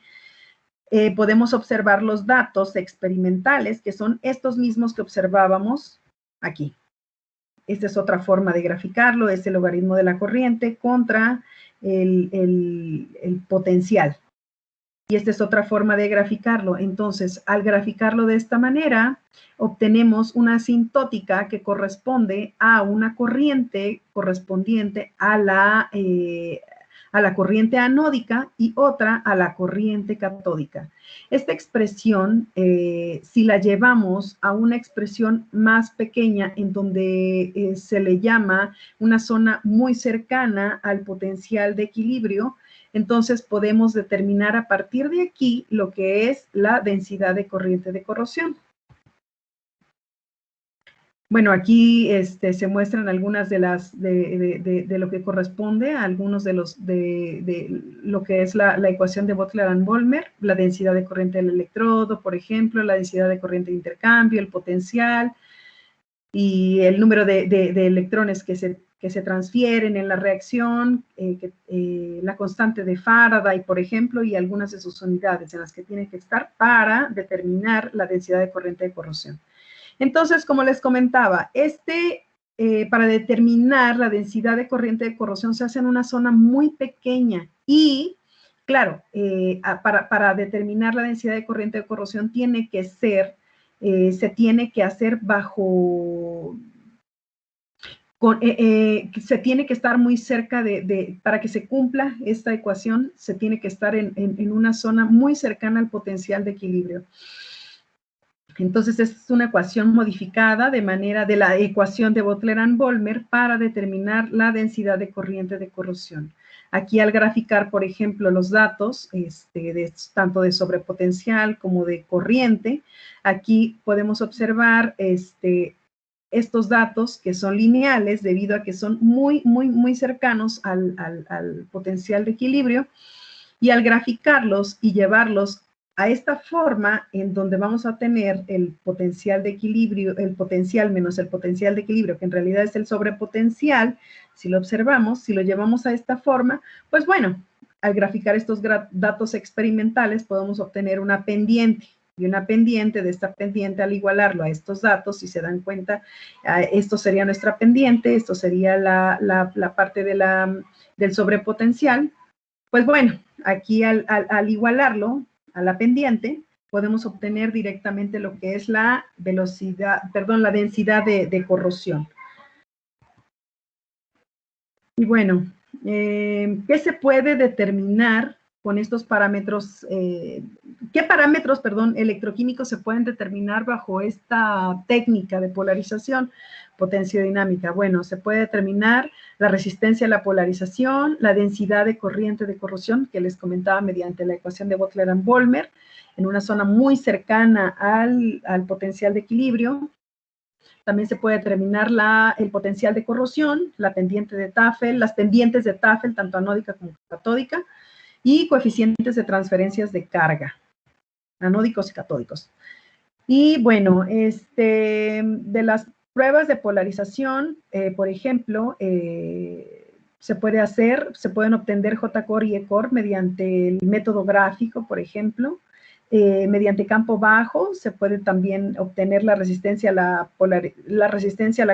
C: podemos observar los datos experimentales, que son estos mismos que observábamos aquí. Esta es otra forma de graficarlo, es el logaritmo de la corriente contra el potencial. Y esta es otra forma de graficarlo. Entonces, al graficarlo de esta manera, obtenemos una asintótica que corresponde a una corriente correspondiente a la corriente anódica y otra a la corriente catódica. Esta expresión, si la llevamos a una expresión más pequeña en donde se le llama una zona muy cercana al potencial de equilibrio, entonces podemos determinar a partir de aquí lo que es la densidad de corriente de corrosión. Bueno, aquí se muestran algunas de lo que corresponde a algunos de lo que es la ecuación de Butler-Volmer, la densidad de corriente del electrodo, por ejemplo, la densidad de corriente de intercambio, el potencial y el número de electrones que se transfieren en la reacción, la constante de Faraday, por ejemplo, y algunas de sus unidades en las que tiene que estar para determinar la densidad de corriente de corrosión. Entonces, como les comentaba, para determinar la densidad de corriente de corrosión se hace en una zona muy pequeña y, claro, para determinar la densidad de corriente de corrosión se tiene que hacer se tiene que estar muy cerca para que se cumpla esta ecuación, se tiene que estar en una zona muy cercana al potencial de equilibrio. Entonces, es una ecuación modificada de la ecuación de Butler-Volmer para determinar la densidad de corriente de corrosión. Aquí al graficar, por ejemplo, los datos, tanto de sobrepotencial como de corriente, aquí podemos observar estos datos que son lineales debido a que son muy, muy, muy cercanos al potencial de equilibrio. Y al graficarlos y llevarlos a esta forma en donde vamos a tener el potencial de equilibrio, el potencial menos el potencial de equilibrio, que en realidad es el sobrepotencial, si lo observamos, si lo llevamos a esta forma, pues bueno, al graficar estos datos experimentales podemos obtener una pendiente. Y una pendiente, de esta pendiente, al igualarlo a estos datos, si se dan cuenta, esto sería nuestra pendiente, esto sería la parte del sobrepotencial. Pues bueno, aquí al igualarlo a la pendiente, podemos obtener directamente lo que es la densidad de corrosión. Y bueno, ¿qué se puede determinar con estos parámetros? ¿Qué parámetros, electroquímicos se pueden determinar bajo esta técnica de polarización potenciodinámica? Bueno, se puede determinar la resistencia a la polarización, la densidad de corriente de corrosión, que les comentaba mediante la ecuación de Butler-Volmer, en una zona muy cercana al potencial de equilibrio. También se puede determinar el potencial de corrosión, la pendiente de Tafel, las pendientes de Tafel, tanto anódica como catódica, y coeficientes de transferencias de carga, anódicos y catódicos. Y bueno, de las pruebas de polarización, por ejemplo, se pueden obtener J-core y E-core mediante el método gráfico, por ejemplo. Mediante campo bajo se puede también obtener la resistencia a la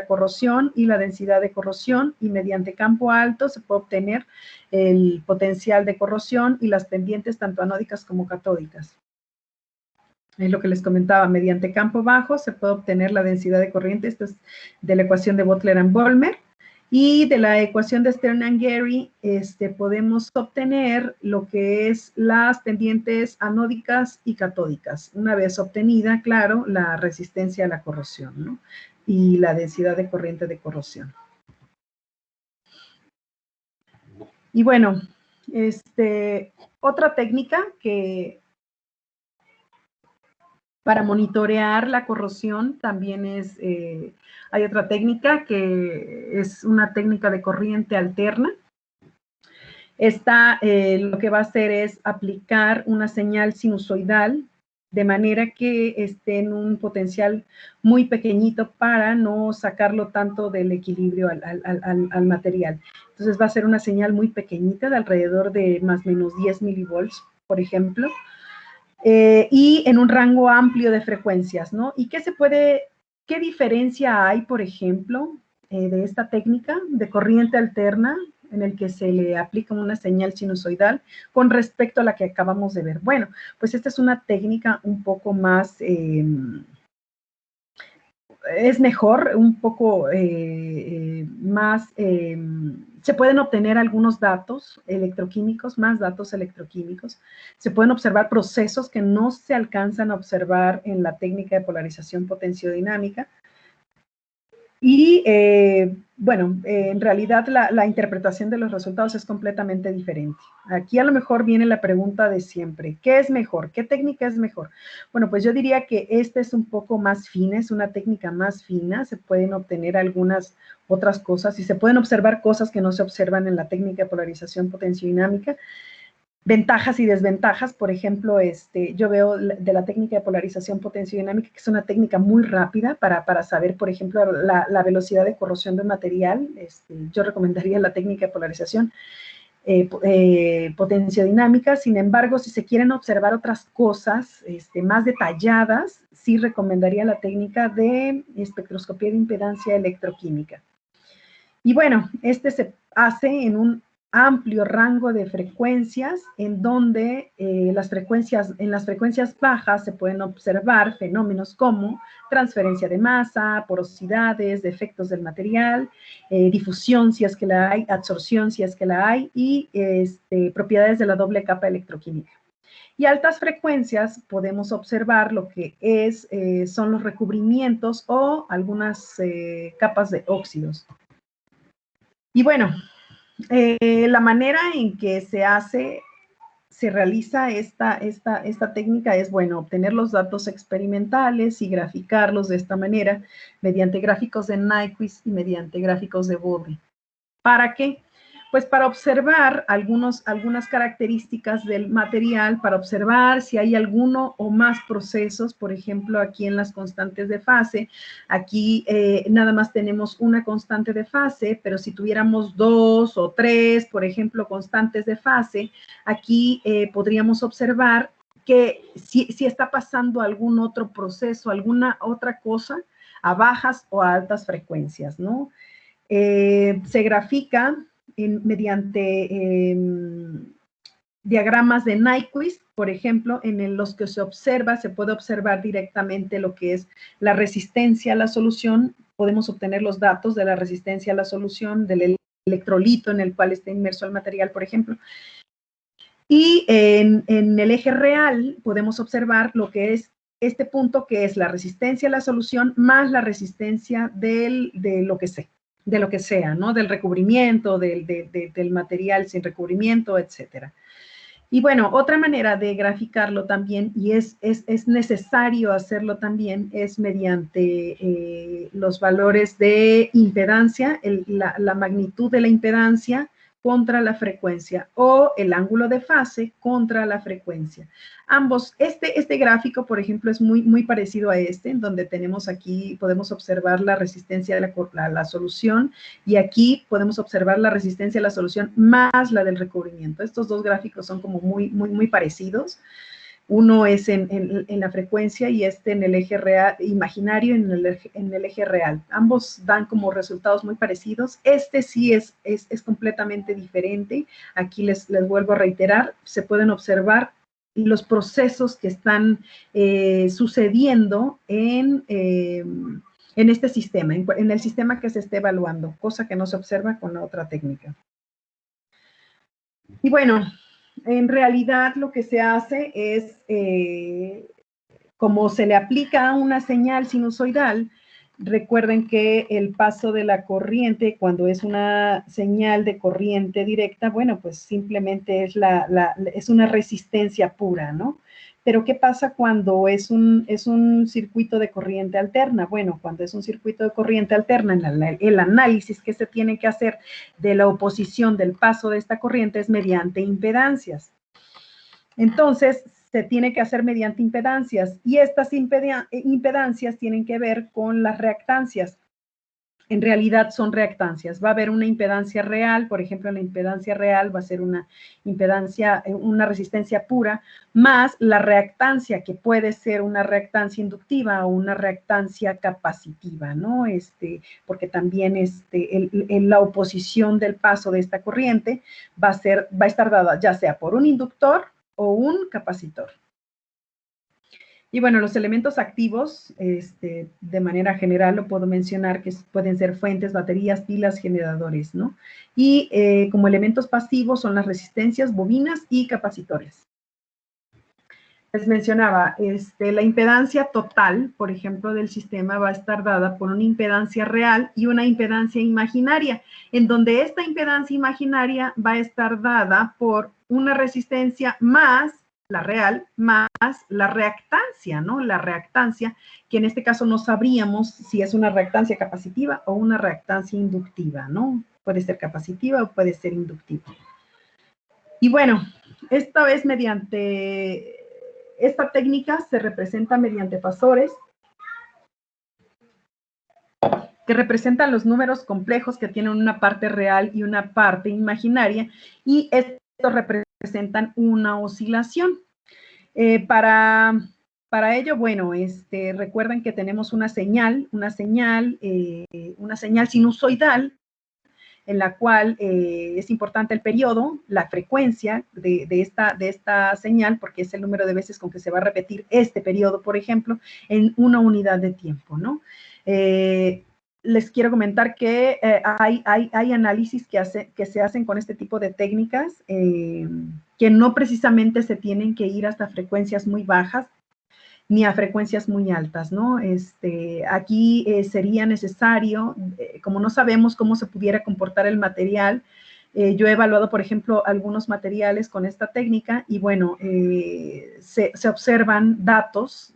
C: corrosión y la densidad de corrosión, y mediante campo alto se puede obtener el potencial de corrosión y las pendientes tanto anódicas como catódicas. Es lo que les comentaba, mediante campo bajo se puede obtener la densidad de corriente, esta es de la ecuación de Butler-Volmer, y de la ecuación de Stern-Gary podemos obtener lo que es las pendientes anódicas y catódicas. Una vez obtenida, claro, la resistencia a la corrosión, ¿no? Y la densidad de corriente de corrosión. Y bueno, otra técnica para monitorear la corrosión también hay otra técnica que es una técnica de corriente alterna. Esta lo que va a hacer es aplicar una señal sinusoidal de manera que esté en un potencial muy pequeñito para no sacarlo tanto del equilibrio al material. Entonces va a ser una señal muy pequeñita de alrededor de más o menos 10 milivolts, por ejemplo, y en un rango amplio de frecuencias, ¿no? ¿Y qué diferencia hay, por ejemplo, de esta técnica de corriente alterna en el que se le aplica una señal sinusoidal con respecto a la que acabamos de ver? Bueno, pues esta es una técnica un poco más, es mejor, un poco más, se pueden obtener algunos datos electroquímicos, más datos electroquímicos, se pueden observar procesos que no se alcanzan a observar en la técnica de polarización potenciodinámica. Y, bueno, en realidad la interpretación de los resultados es completamente diferente. Aquí a lo mejor viene la pregunta de siempre, ¿qué es mejor? ¿Qué técnica es mejor? Bueno, pues yo diría que esta es un poco más fina, es una técnica más fina, se pueden obtener algunas otras cosas y se pueden observar cosas que no se observan en la técnica de polarización potenciodinámica. Ventajas y desventajas, por ejemplo, yo veo de la técnica de polarización potenciodinámica que es una técnica muy rápida para saber, por ejemplo, la velocidad de corrosión de un material. Yo recomendaría la técnica de polarización potenciodinámica. Sin embargo, si se quieren observar otras cosas más detalladas, sí recomendaría la técnica de espectroscopía de impedancia electroquímica. Y bueno, se hace en un amplio rango de frecuencias en donde en las frecuencias bajas se pueden observar fenómenos como transferencia de masa, porosidades, defectos del material, difusión si es que la hay, absorción si es que la hay y propiedades de la doble capa electroquímica. Y a altas frecuencias podemos observar lo que son los recubrimientos o algunas capas de óxidos. Y bueno, la manera en que se realiza esta técnica es, bueno, obtener los datos experimentales y graficarlos de esta manera mediante gráficos de Nyquist y mediante gráficos de Bode. ¿Para qué? Pues para observar algunas características del material, para observar si hay alguno o más procesos, por ejemplo, aquí en las constantes de fase, aquí nada más tenemos una constante de fase, pero si tuviéramos 2 o 3, por ejemplo, constantes de fase, aquí podríamos observar que si está pasando algún otro proceso, alguna otra cosa a bajas o a altas frecuencias, ¿no? Se grafica mediante diagramas de Nyquist, por ejemplo, en los que se puede observar directamente lo que es la resistencia a la solución. Podemos obtener los datos de la resistencia a la solución, del electrolito en el cual está inmerso el material, por ejemplo. Y en el eje real podemos observar lo que es este punto, que es la resistencia a la solución más la resistencia de lo que sea, ¿no? Del recubrimiento, del material sin recubrimiento, etcétera. Y bueno, otra manera de graficarlo también, y es necesario hacerlo también, es mediante los valores de impedancia, la magnitud de la impedancia contra la frecuencia, o el ángulo de fase contra la frecuencia. Ambos, este gráfico, por ejemplo, es muy parecido a en donde tenemos aquí, podemos observar la resistencia de la solución, y aquí podemos observar la resistencia de la solución más la del recubrimiento. Estos dos gráficos son como muy parecidos. Uno es en la frecuencia y en el eje real, imaginario, en el eje real. Ambos dan como resultados muy parecidos. Sí es completamente diferente. Aquí les vuelvo a reiterar, se pueden observar los procesos que están sucediendo en este sistema, en el sistema que se esté evaluando, cosa que no se observa con la otra técnica. Y bueno, en realidad lo que se hace es, como se le aplica una señal sinusoidal, recuerden que el paso de la corriente, cuando es una señal de corriente directa, bueno, pues simplemente es una resistencia pura, ¿no? Pero ¿qué pasa cuando es un circuito de corriente alterna? Bueno, cuando es un circuito de corriente alterna, el análisis que se tiene que hacer de la oposición del paso de esta corriente es mediante impedancias. Entonces, se tiene que hacer mediante impedancias y estas impedancias tienen que ver con las reactancias. En realidad son reactancias. Va a haber una impedancia real, por ejemplo, la impedancia real va a ser una impedancia, una resistencia pura, más la reactancia, que puede ser una reactancia inductiva o una reactancia capacitiva, ¿no? Porque también la oposición del paso de esta corriente va a estar dada ya sea por un inductor o un capacitor. Y bueno, los elementos activos, de manera general lo puedo mencionar que pueden ser fuentes, baterías, pilas, generadores, ¿no? Y como elementos pasivos son las resistencias, bobinas y capacitores. Les mencionaba, la impedancia total, por ejemplo, del sistema va a estar dada por una impedancia real y una impedancia imaginaria, en donde esta impedancia imaginaria va a estar dada por una resistencia más la real, más la reactancia, ¿no? La reactancia, que en este caso no sabríamos si es una reactancia capacitiva o una reactancia inductiva, ¿no? Puede ser capacitiva o puede ser inductiva. Y bueno, esta vez esta técnica se representa mediante fasores que representan los números complejos que tienen una parte real y una parte imaginaria, y estos representan una oscilación. Para ello, bueno, recuerden que tenemos una señal sinusoidal, en la cual es importante el periodo, la frecuencia de esta señal, porque es el número de veces con que se va a repetir este periodo, por ejemplo, en una unidad de tiempo, ¿no? Les quiero comentar que hay análisis que se hacen con este tipo de técnicas, que no precisamente se tienen que ir hasta frecuencias muy bajas, ni a frecuencias muy altas, ¿no? Aquí sería necesario, como no sabemos cómo se pudiera comportar el material, yo he evaluado, por ejemplo, algunos materiales con esta técnica y, bueno, se observan datos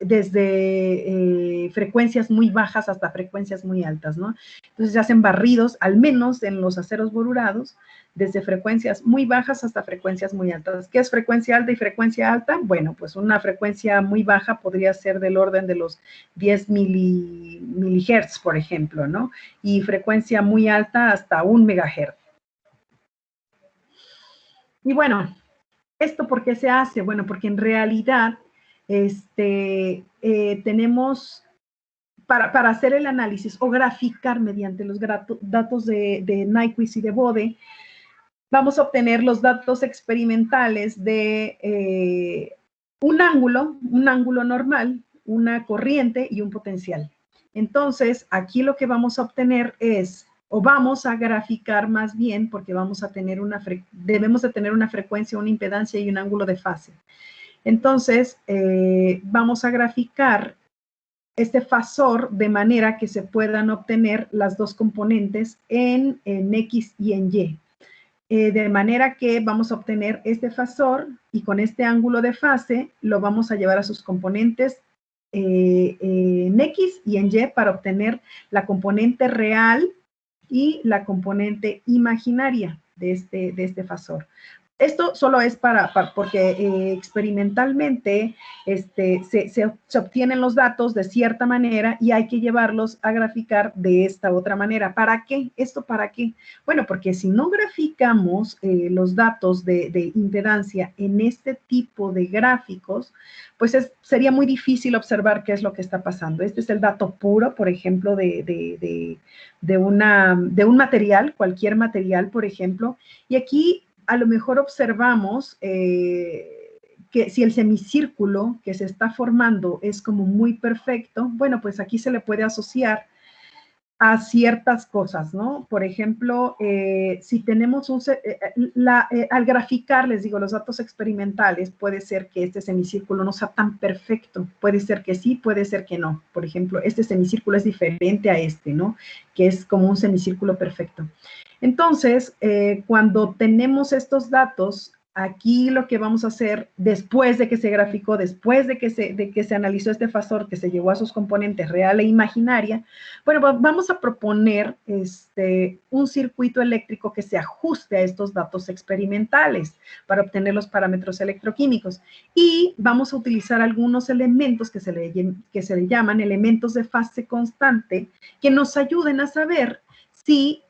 C: desde frecuencias muy bajas hasta frecuencias muy altas, ¿no? Entonces se hacen barridos, al menos en los aceros borurados, desde frecuencias muy bajas hasta frecuencias muy altas. ¿Qué es frecuencia alta y frecuencia alta? Bueno, pues una frecuencia muy baja podría ser del orden de los 10 milihertz, por ejemplo, ¿no? Y frecuencia muy alta hasta 1 megahertz. Y bueno, ¿esto por qué se hace? Bueno, porque en realidad tenemos, para hacer el análisis o graficar mediante los datos de Nyquist y de Bode, vamos a obtener los datos experimentales de un ángulo normal, una corriente y un potencial. Entonces, aquí lo que vamos a obtener es, o vamos a graficar más bien, porque debemos de tener una frecuencia, una impedancia y un ángulo de fase. Entonces, vamos a graficar este fasor de manera que se puedan obtener las dos componentes en X y en Y. De manera que vamos a obtener este fasor y con este ángulo de fase lo vamos a llevar a sus componentes en X y en Y para obtener la componente real y la componente imaginaria de este fasor. Esto solo es porque experimentalmente se obtienen los datos de cierta manera y hay que llevarlos a graficar de esta otra manera. ¿Para qué? ¿Esto para qué? Bueno, porque si no graficamos los datos de impedancia en este tipo de gráficos, pues sería muy difícil observar qué es lo que está pasando. Este es el dato puro, por ejemplo, de un material, cualquier material, por ejemplo, y aquí a lo mejor observamos que si el semicírculo que se está formando es como muy perfecto, bueno, pues aquí se le puede asociar a ciertas cosas, ¿no? Por ejemplo, si tenemos al graficar, les digo, los datos experimentales, puede ser que este semicírculo no sea tan perfecto, puede ser que sí, puede ser que no. Por ejemplo, este semicírculo es diferente a este, ¿no? Que es como un semicírculo perfecto. Entonces, cuando tenemos estos datos, Aquí lo que vamos a hacer después de que se graficó, después de que se analizó este fasor, que se llevó a sus componentes real e imaginaria, bueno, vamos a proponer un circuito eléctrico que se ajuste a estos datos experimentales para obtener los parámetros electroquímicos. Y vamos a utilizar algunos elementos que se le llaman elementos de fase constante, que nos ayuden a saber si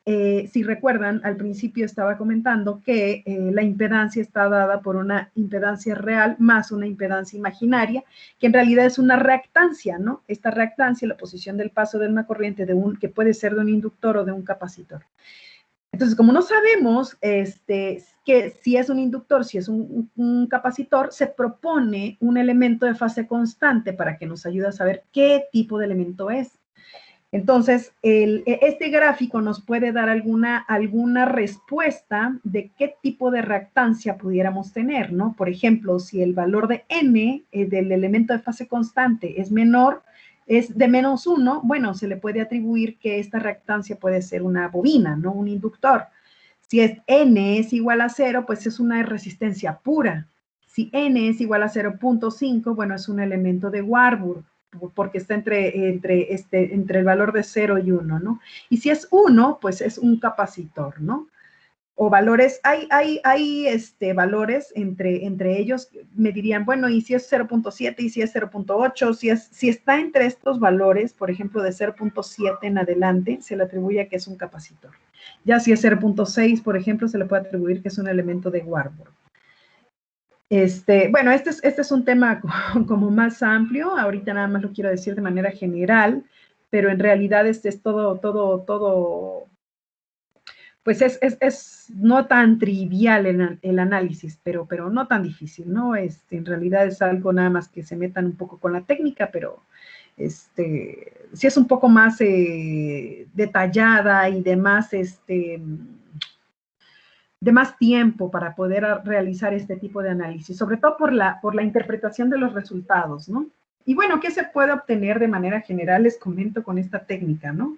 C: recuerdan, al principio estaba comentando que la impedancia está dada por una impedancia real más una impedancia imaginaria, que en realidad es una reactancia, ¿no? Esta reactancia, la posición del paso de una corriente que puede ser de un inductor o de un capacitor. Entonces, como no sabemos que si es un inductor, si es un capacitor, se propone un elemento de fase constante para que nos ayude a saber qué tipo de elemento es. Entonces, este gráfico nos puede dar alguna respuesta de qué tipo de reactancia pudiéramos tener, ¿no? Por ejemplo, si el valor de n del elemento de fase constante es menor, es de -1, bueno, se le puede atribuir que esta reactancia puede ser una bobina, ¿no? Un inductor. Si n es igual a 0, pues es una resistencia pura. Si n es igual a 0.5, bueno, es un elemento de Warburg, porque está entre el valor de 0 y 1, ¿no? Y si es 1, pues es un capacitor, ¿no? O valores, hay valores entre ellos, me dirían, bueno, y si es 0.7, y si es 0.8, si está entre estos valores, por ejemplo, de 0.7 en adelante, se le atribuye que es un capacitor. Ya si es 0.6, por ejemplo, se le puede atribuir que es un elemento de Warburg. Bueno, este es un tema como más amplio, ahorita nada más lo quiero decir de manera general, pero en realidad es todo, pues es no tan trivial el análisis, pero no tan difícil, ¿no? En realidad es algo nada más que se metan un poco con la técnica, pero sí es un poco más detallada y demás, de más tiempo para poder realizar este tipo de análisis, sobre todo por la interpretación de los resultados, ¿no? Y bueno, ¿qué se puede obtener de manera general? Les comento con esta técnica, ¿no?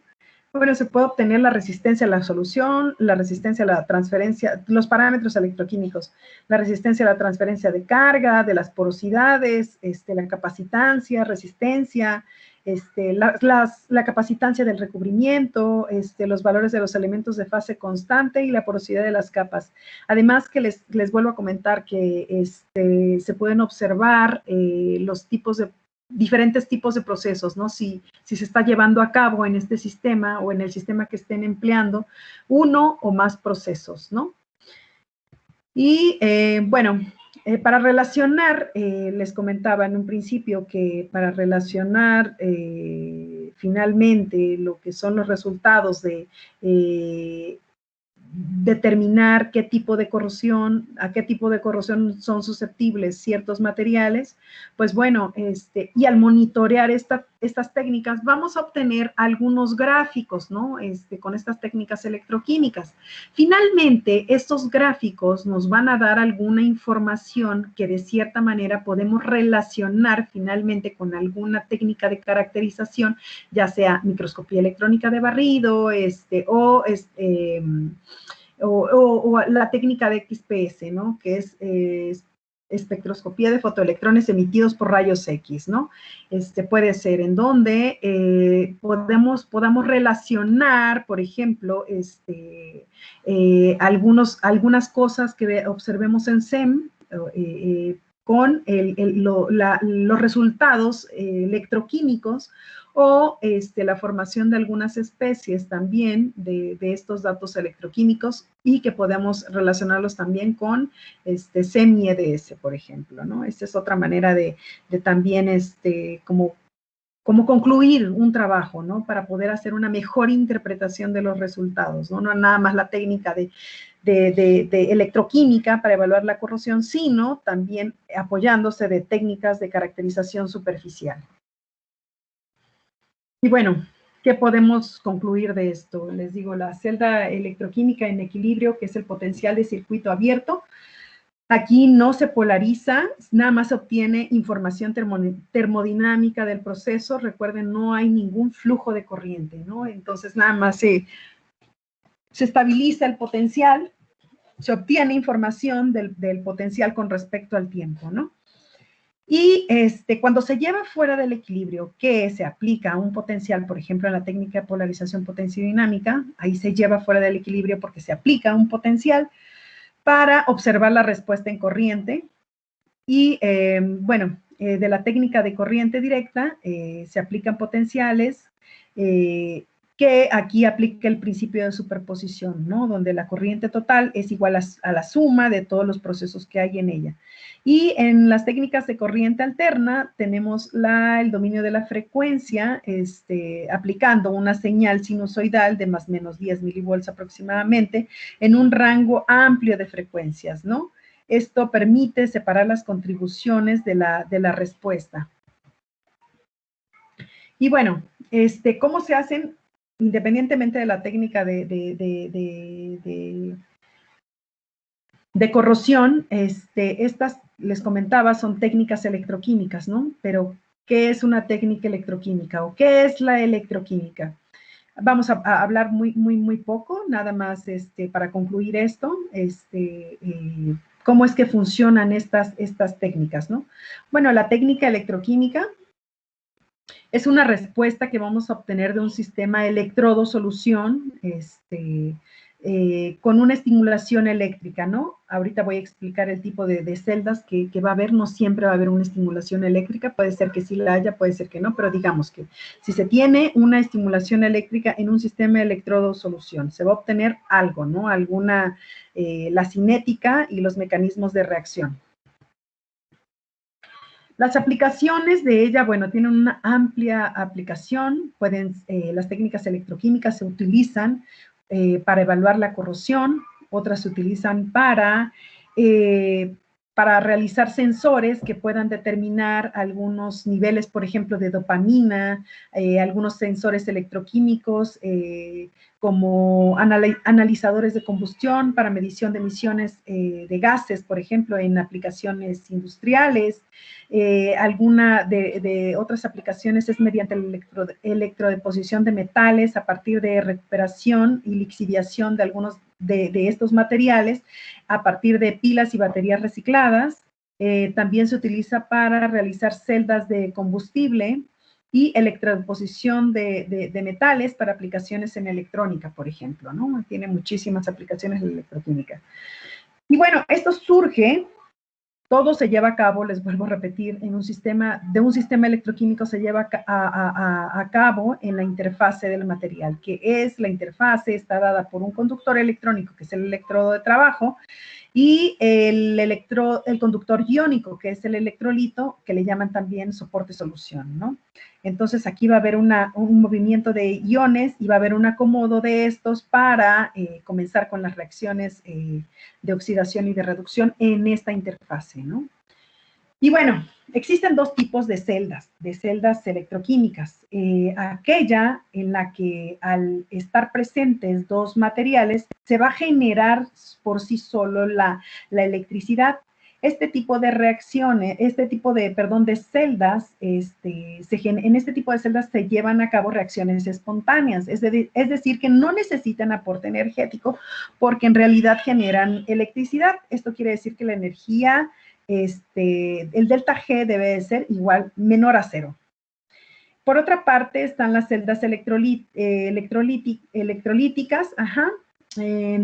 C: Bueno, se puede obtener la resistencia a la solución, la resistencia a la transferencia, los parámetros electroquímicos, la resistencia a la transferencia de carga, de las porosidades, la capacitancia, resistencia, la capacitancia del recubrimiento, los valores de los elementos de fase constante y la porosidad de las capas. Además que les vuelvo a comentar que se pueden observar los diferentes tipos de procesos, ¿no? Si se está llevando a cabo en este sistema o en el sistema que estén empleando uno o más procesos, ¿no? Y bueno, para relacionar, les comentaba en un principio que para relacionar finalmente lo que son los resultados de determinar a qué tipo de corrosión son susceptibles ciertos materiales, pues bueno, y al monitorear estas técnicas vamos a obtener algunos gráficos, ¿no? Con estas técnicas electroquímicas. Finalmente, estos gráficos nos van a dar alguna información que de cierta manera podemos relacionar finalmente con alguna técnica de caracterización, ya sea microscopía electrónica de barrido, o la técnica de XPS, ¿no? Que es espectroscopía de fotoelectrones emitidos por rayos X, ¿no? Puede ser en donde podamos relacionar, por ejemplo, algunas cosas que observemos en SEM con los resultados electroquímicos o la formación de algunas especies también de estos datos electroquímicos y que podemos relacionarlos también con SEM-IEDS, por ejemplo, ¿no? Esta es otra manera de también como concluir un trabajo, ¿no? Para poder hacer una mejor interpretación de los resultados, ¿no? No nada más la técnica de electroquímica para evaluar la corrosión, sino también apoyándose de técnicas de caracterización superficial. Y bueno, ¿qué podemos concluir de esto? Les digo, la celda electroquímica en equilibrio, que es el potencial de circuito abierto, aquí no se polariza, nada más se obtiene información termodinámica del proceso. Recuerden, no hay ningún flujo de corriente, ¿no? Entonces, nada más se estabiliza el potencial se obtiene información del potencial con respecto al tiempo, ¿no? Y cuando se lleva fuera del equilibrio, que se aplica a un potencial, por ejemplo, en la técnica de polarización potenciodinámica, ahí se lleva fuera del equilibrio porque se aplica un potencial para observar la respuesta en corriente. Y, bueno, de la técnica de corriente directa se aplican potenciales que aquí aplica el principio de superposición, ¿no? Donde la corriente total es igual a la suma de todos los procesos que hay en ella. Y en las técnicas de corriente alterna tenemos el dominio de la frecuencia, aplicando una señal sinusoidal de más o menos 10 milivolts aproximadamente en un rango amplio de frecuencias, ¿no? Esto permite separar las contribuciones de la respuesta. Y bueno, ¿cómo se hacen? Independientemente de la técnica de corrosión, estas, les comentaba, son técnicas electroquímicas, ¿no? Pero, ¿qué es una técnica electroquímica o qué es la electroquímica? Vamos a hablar muy poco, nada más para concluir esto, cómo es que funcionan estas técnicas, ¿no? Bueno, la técnica electroquímica es una respuesta que vamos a obtener de un sistema electrodo-solución, con una estimulación eléctrica, ¿no? Ahorita voy a explicar el tipo de celdas que va a haber. No siempre va a haber una estimulación eléctrica, puede ser que sí la haya, puede ser que no, pero digamos que si se tiene una estimulación eléctrica en un sistema electrodo-solución, se va a obtener algo, ¿no? La cinética y los mecanismos de reacción. Las aplicaciones de ella, bueno, tienen una amplia aplicación. Las técnicas electroquímicas se utilizan para evaluar la corrosión, otras se utilizan para realizar sensores que puedan determinar algunos niveles, por ejemplo, de dopamina, algunos sensores electroquímicos, como analizadores de combustión para medición de emisiones de gases, por ejemplo, en aplicaciones industriales. Alguna de otras aplicaciones es mediante la electrodeposición de metales a partir de recuperación y lixiviación de algunos de estos materiales a partir de pilas y baterías recicladas. También se utiliza para realizar celdas de combustible y electrodeposición de metales para aplicaciones en electrónica, por ejemplo, ¿no? Tiene muchísimas aplicaciones en electroquímica. Y bueno, esto surge, todo se lleva a cabo, les vuelvo a repetir, de un sistema electroquímico se lleva a cabo en la interfase del material, que es la interfase, está dada por un conductor electrónico, que es el electrodo de trabajo, y el conductor iónico, que es el electrolito, que le llaman también soporte-solución, ¿no? Entonces, aquí va a haber un movimiento de iones y va a haber un acomodo de estos para comenzar con las reacciones de oxidación y de reducción en esta interfase, ¿no? Y bueno, existen dos tipos de celdas electroquímicas. Aquella en la que al estar presentes dos materiales se va a generar por sí solo la electricidad. Este tipo de reacciones, de celdas, en este tipo de celdas se llevan a cabo reacciones espontáneas, es decir, que no necesitan aporte energético porque en realidad generan electricidad. Esto quiere decir que la energía, el delta G debe de ser menor a cero. Por otra parte, están las celdas electrolíticas,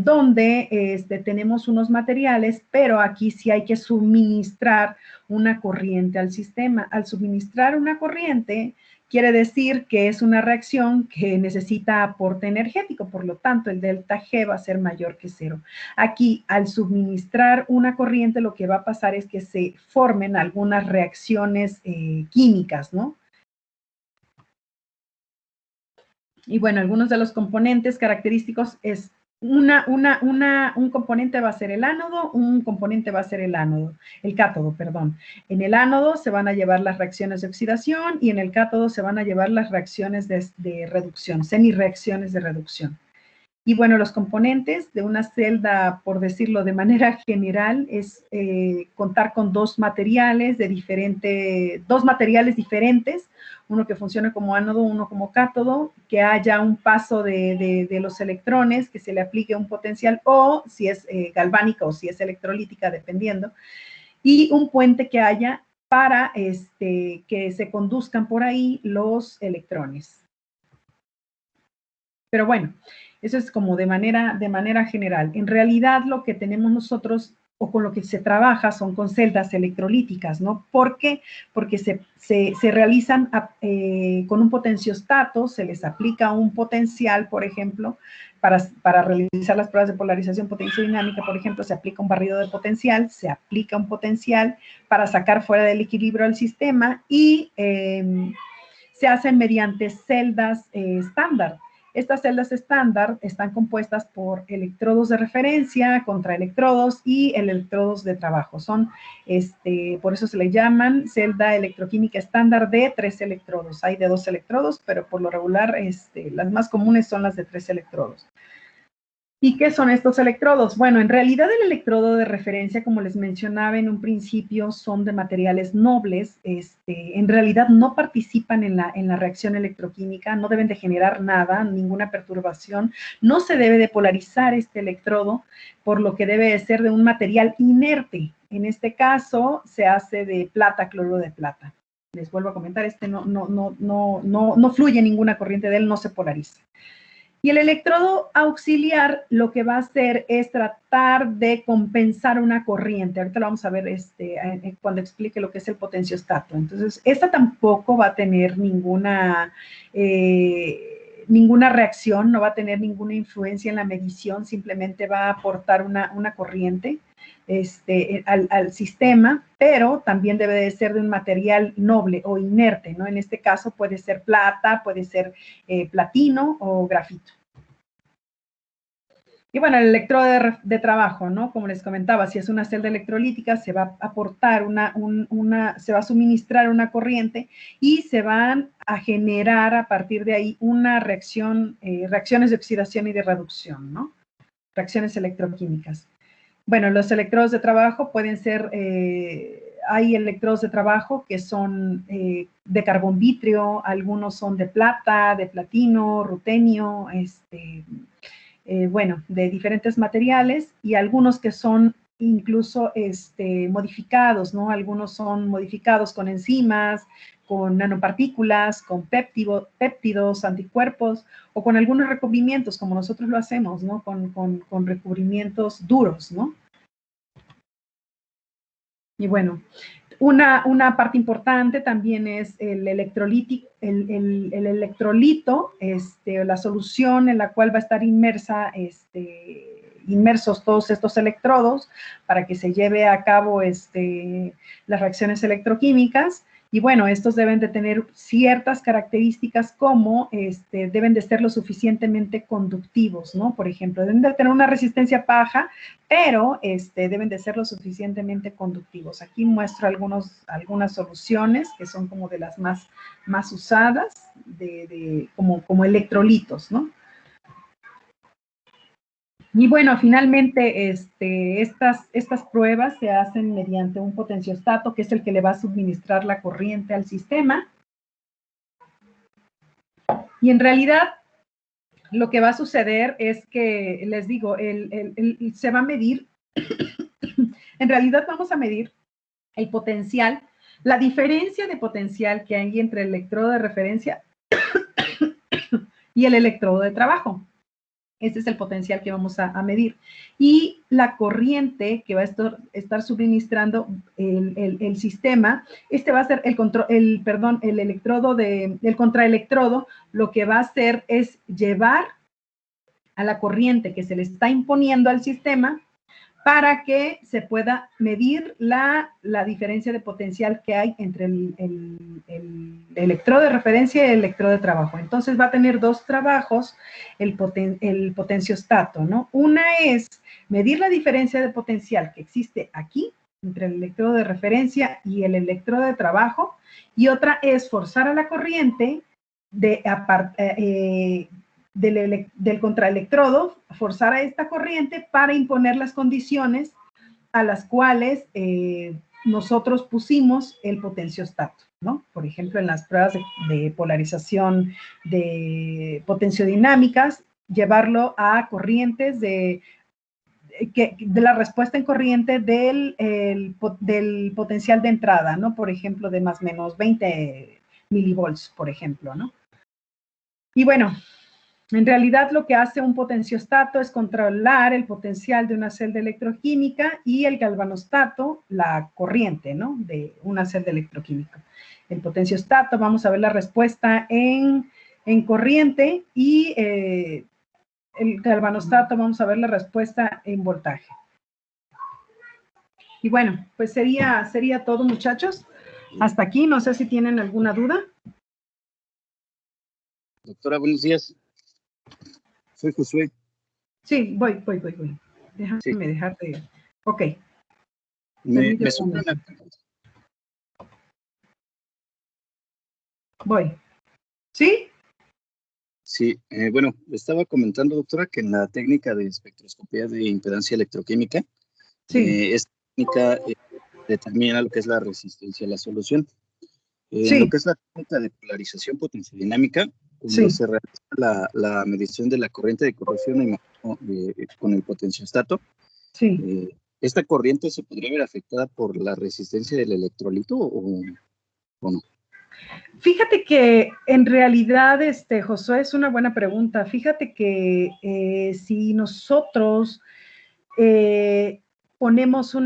C: donde tenemos unos materiales, pero aquí sí hay que suministrar una corriente al sistema. Al suministrar una corriente, quiere decir que es una reacción que necesita aporte energético, por lo tanto, el delta G va a ser mayor que cero. Aquí, al suministrar una corriente, lo que va a pasar es que se formen algunas reacciones químicas, ¿no? Y bueno, algunos de los componentes característicos es un componente va a ser el ánodo, un componente va a ser el cátodo, perdón. En el ánodo se van a llevar las reacciones de oxidación y en el cátodo se van a llevar las reacciones de reducción, semireacciones de reducción. Y bueno, los componentes de una celda, por decirlo de manera general, es contar con dos materiales diferentes, uno que funcione como ánodo, uno como cátodo, que haya un paso de los electrones, que se le aplique un potencial, o si es galvánica o si es electrolítica, dependiendo, y un puente que haya para que se conduzcan por ahí los electrones. Pero bueno, eso es como de manera general. En realidad lo que tenemos nosotros o con lo que se trabaja son con celdas electrolíticas, ¿no? ¿Por qué? Porque se realizan con un potenciostato, se les aplica un potencial, por ejemplo, para realizar las pruebas de polarización potenciodinámica, por ejemplo, se aplica un barrido de potencial, se aplica un potencial para sacar fuera del equilibrio al sistema y se hacen mediante celdas estándar. Estas celdas estándar están compuestas por electrodos de referencia, contraelectrodos y electrodos de trabajo. Por eso se le llaman celda electroquímica estándar de 3 electrodos. Hay de 2 electrodos, pero por lo regular las más comunes son las de 3 electrodos. ¿Y qué son estos electrodos? Bueno, en realidad el electrodo de referencia, como les mencionaba en un principio, son de materiales nobles. En realidad no participan en la reacción electroquímica, no deben de generar nada, ninguna perturbación. No se debe de polarizar este electrodo, por lo que debe de ser de un material inerte. En este caso se hace de plata, cloruro de plata. Les vuelvo a comentar, no fluye ninguna corriente de él, no se polariza. Y el electrodo auxiliar lo que va a hacer es tratar de compensar una corriente. Ahorita lo vamos a ver cuando explique lo que es el potenciostato. Entonces, esta tampoco va a tener ninguna reacción, no va a tener ninguna influencia en la medición, simplemente va a aportar una corriente al sistema, pero también debe de ser de un material noble o inerte, ¿no? En este caso puede ser plata, puede ser platino o grafito. Y bueno, el electrodo de trabajo, ¿no? Como les comentaba, si es una celda electrolítica, se va a aportar se va a suministrar una corriente y se van a generar a partir de ahí una reacciones de oxidación y de reducción, ¿no? Reacciones electroquímicas. Bueno, los electrodos de trabajo pueden ser, hay electrodos de trabajo que son de carbón vítreo, algunos son de plata, de platino, rutenio, bueno, de diferentes materiales y algunos que son incluso modificados, ¿no? Algunos son modificados con enzimas, con nanopartículas, con péptidos, anticuerpos o con algunos recubrimientos, como nosotros lo hacemos, ¿no? Con recubrimientos duros, ¿no? Y bueno, una parte importante también es el electrolito, la solución en la cual va a estar inmersos todos estos electrodos para que se lleve a cabo las reacciones electroquímicas. Y bueno, estos deben de tener ciertas características como deben de ser lo suficientemente conductivos, ¿no? Por ejemplo, deben de tener una resistencia baja, pero deben de ser lo suficientemente conductivos. Aquí muestro algunas soluciones que son como de las más usadas, como electrolitos, ¿no? Y bueno, finalmente estas pruebas se hacen mediante un potenciostato, que es el que le va a suministrar la corriente al sistema. Y en realidad, lo que va a suceder es que, les digo, se va a medir, en realidad vamos a medir el potencial, la diferencia de potencial que hay entre el electrodo de referencia y el electrodo de trabajo. Este es el potencial que vamos a medir. Y la corriente que va a estar suministrando el sistema, va a ser el contraelectrodo, lo que va a hacer es llevar a la corriente que se le está imponiendo al sistema para que se pueda medir la diferencia de potencial que hay entre el electrodo de referencia y el electrodo de trabajo. Entonces va a tener dos trabajos el potenciostato, ¿no? Una es medir la diferencia de potencial que existe aquí entre el electrodo de referencia y el electrodo de trabajo, y otra es forzar a la corriente del contraelectrodo, forzar a esta corriente para imponer las condiciones a las cuales nosotros pusimos el potenciostato, ¿no? Por ejemplo, en las pruebas de polarización de potenciodinámicas, llevarlo a corrientes de la respuesta en corriente del potencial de entrada, ¿no? Por ejemplo, de más o menos 20 milivolts, por ejemplo, ¿no? Y bueno, en realidad lo que hace un potenciostato es controlar el potencial de una celda electroquímica y el galvanostato, la corriente, ¿no? De una celda electroquímica. El potenciostato, vamos a ver la respuesta en corriente y el galvanostato, vamos a ver la respuesta en voltaje. Y bueno, pues sería todo, muchachos. Hasta aquí, no sé si tienen alguna duda.
A: Doctora, buenos días. Soy Josué.
C: Sí, voy. Déjame
A: Sí.
C: dejarte. Ok.
A: Me surge una pregunta.
C: Voy. ¿Sí?
A: Sí, bueno, le estaba comentando, doctora, que en la técnica de espectroscopía de impedancia electroquímica,
C: Sí.
A: esta técnica determina lo que es la resistencia a la solución.
C: Sí.
A: En lo que es la técnica de polarización potenciodinámica, cuando
C: Sí.
A: se realiza la medición de la corriente de corrosión con el potenciostato,
C: Sí.
A: ¿esta corriente se podría ver afectada por la resistencia del electrolito o no?
C: Fíjate que en realidad, Josué, es una buena pregunta. Fíjate que si nosotros ponemos un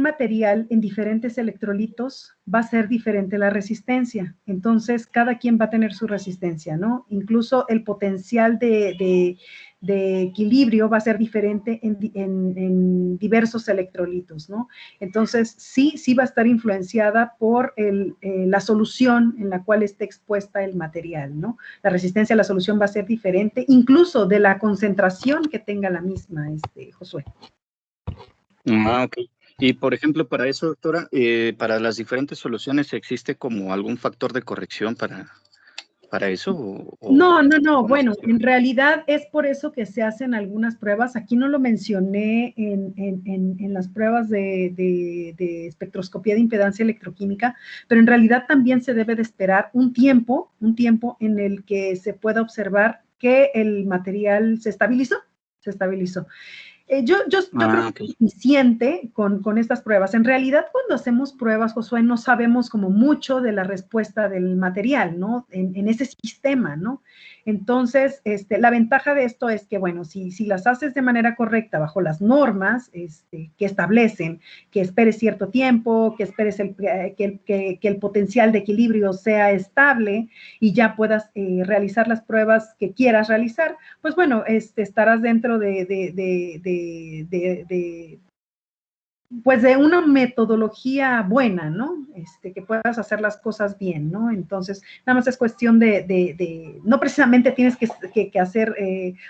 C: material en diferentes electrolitos, va a ser diferente la resistencia. Entonces, cada quien va a tener su resistencia, ¿no? Incluso el potencial de equilibrio va a ser diferente en diversos electrolitos, ¿no? Entonces, sí va a estar influenciada por la solución en la cual esté expuesta el material, ¿no? La resistencia a la solución va a ser diferente, incluso de la concentración que tenga la misma, Josué.
A: Ah, ok. Y, por ejemplo, para eso, doctora, para las diferentes soluciones, ¿existe como algún factor de corrección para eso?
C: No. Bueno, en realidad es por eso que se hacen algunas pruebas. Aquí no lo mencioné en las pruebas de espectroscopía de impedancia electroquímica, pero en realidad también se debe de esperar un tiempo en el que se pueda observar que el material se estabilizó. Yo creo que es suficiente con estas pruebas. En realidad, cuando hacemos pruebas, Josué, no sabemos como mucho de la respuesta del material, ¿no? En ese sistema, ¿no? Entonces, la ventaja de esto es que, bueno, si las haces de manera correcta, bajo las normas que establecen, que esperes cierto tiempo, que esperes que el potencial de equilibrio sea estable y ya puedas realizar las pruebas que quieras realizar, pues bueno, estarás dentro pues de una metodología buena, ¿no? Que puedas hacer las cosas bien, ¿no? Entonces, nada más es cuestión no precisamente tienes que hacer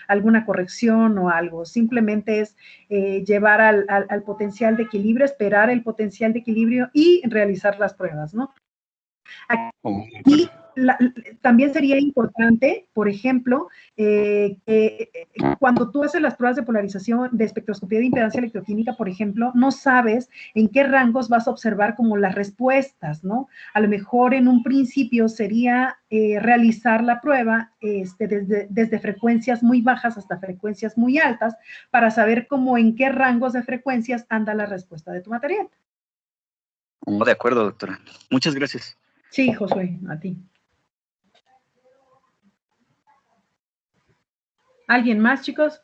C: alguna corrección o algo, simplemente es llevar al potencial de equilibrio, esperar el potencial de equilibrio y realizar las pruebas, ¿no? Aquí también sería importante, por ejemplo, cuando tú haces las pruebas de polarización de espectroscopía de impedancia electroquímica, por ejemplo, no sabes en qué rangos vas a observar como las respuestas, ¿no? A lo mejor en un principio sería realizar la prueba desde frecuencias muy bajas hasta frecuencias muy altas para saber cómo en qué rangos de frecuencias anda la respuesta de tu material.
A: Oh, de acuerdo, doctora. Muchas gracias.
C: Sí, Josué, a ti. ¿Alguien más, chicos?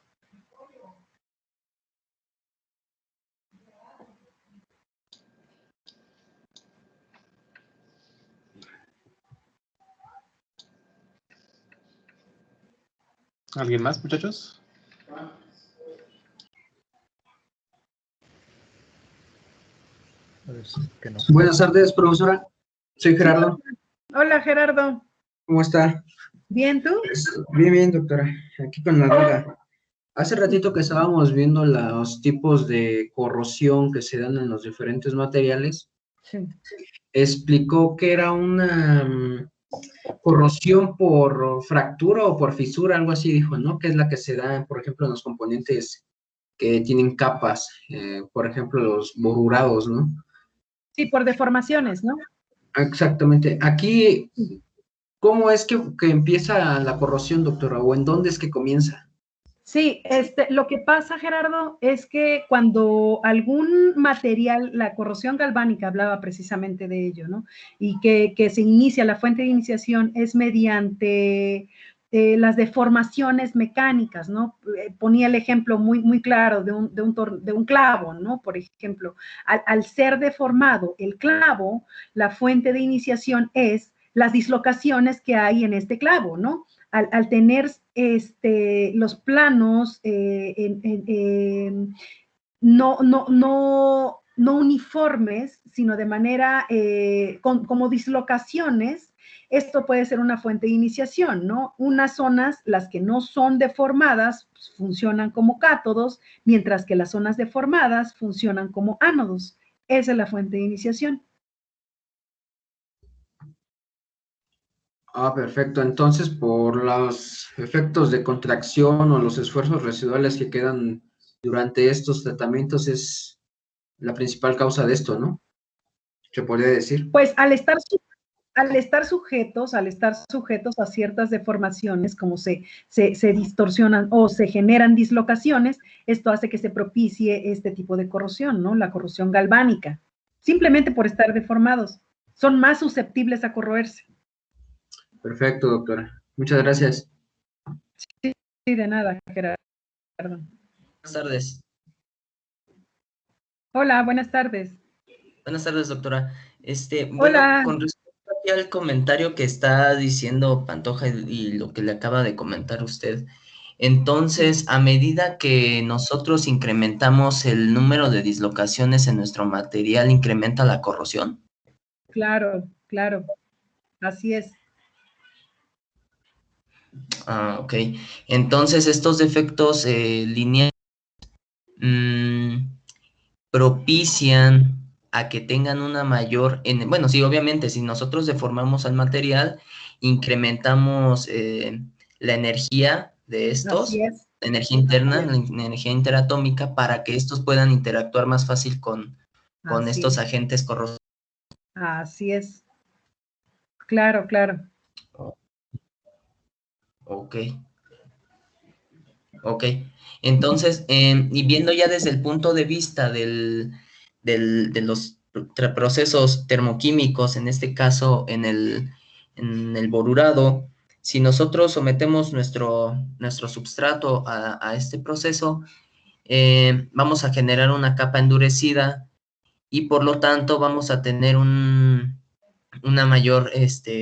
B: ¿Alguien más, muchachos?
E: Que no.
D: Buenas tardes, profesora. Soy Gerardo.
C: Hola, Gerardo.
D: ¿Cómo está?
C: ¿Bien, tú?
D: Bien, doctora. Aquí con la duda. Hace ratito que estábamos viendo los tipos de corrosión que se dan en los diferentes materiales,
C: Sí.
D: explicó que era una corrosión por fractura o por fisura, algo así dijo, ¿no? Que es la que se da, por ejemplo, en los componentes que tienen capas, por ejemplo, los borurados, ¿no?
C: Sí, por deformaciones, ¿no?
D: Exactamente. Aquí, ¿cómo es que empieza la corrosión, doctora? ¿O en dónde es que comienza?
C: Sí, lo que pasa, Gerardo, es que cuando algún material, la corrosión galvánica hablaba precisamente de ello, ¿no? Y que se inicia, la fuente de iniciación es mediante las deformaciones mecánicas, ¿no? Ponía el ejemplo muy, muy claro de un clavo, ¿no? Por ejemplo, al ser deformado el clavo, la fuente de iniciación es las dislocaciones que hay en este clavo, ¿no? Al tener los planos no uniformes, sino de manera como dislocaciones, esto puede ser una fuente de iniciación, ¿no? Unas zonas, las que no son deformadas, pues, funcionan como cátodos, mientras que las zonas deformadas funcionan como ánodos. Esa es la fuente de iniciación.
D: Ah, perfecto. Entonces, por los efectos de contracción o los esfuerzos residuales que quedan durante estos tratamientos es la principal causa de esto, ¿no? Se podría decir.
C: Pues al estar sujetos a ciertas deformaciones, como se distorsionan o se generan dislocaciones, esto hace que se propicie este tipo de corrosión, ¿no? La corrosión galvánica, simplemente por estar deformados. Son más susceptibles a corroerse.
D: Perfecto, doctora. Muchas gracias.
C: Sí, de nada, Gerardo.
E: Buenas tardes.
C: Hola, buenas tardes.
E: Buenas tardes, doctora. Bueno,
C: Hola.
E: con respecto aquí al comentario que está diciendo Pantoja y lo que le acaba de comentar usted, entonces, a medida que nosotros incrementamos el número de dislocaciones en nuestro material, ¿incrementa la corrosión?
C: Claro, claro. Así es.
E: Ah, ok. Entonces, estos defectos lineales propician a que tengan una mayor, bueno, sí, obviamente, si nosotros deformamos al material, incrementamos la energía de estos,
C: Así es.
E: la energía interna, la energía interatómica, para que estos puedan interactuar más fácil con estos agentes corrosivos.
C: Así es. Claro, claro.
E: Ok. Ok. Entonces, y viendo ya desde el punto de vista de los procesos termoquímicos, en este caso en el borurado, si nosotros sometemos nuestro substrato a este proceso, vamos a generar una capa endurecida y por lo tanto vamos a tener una mayor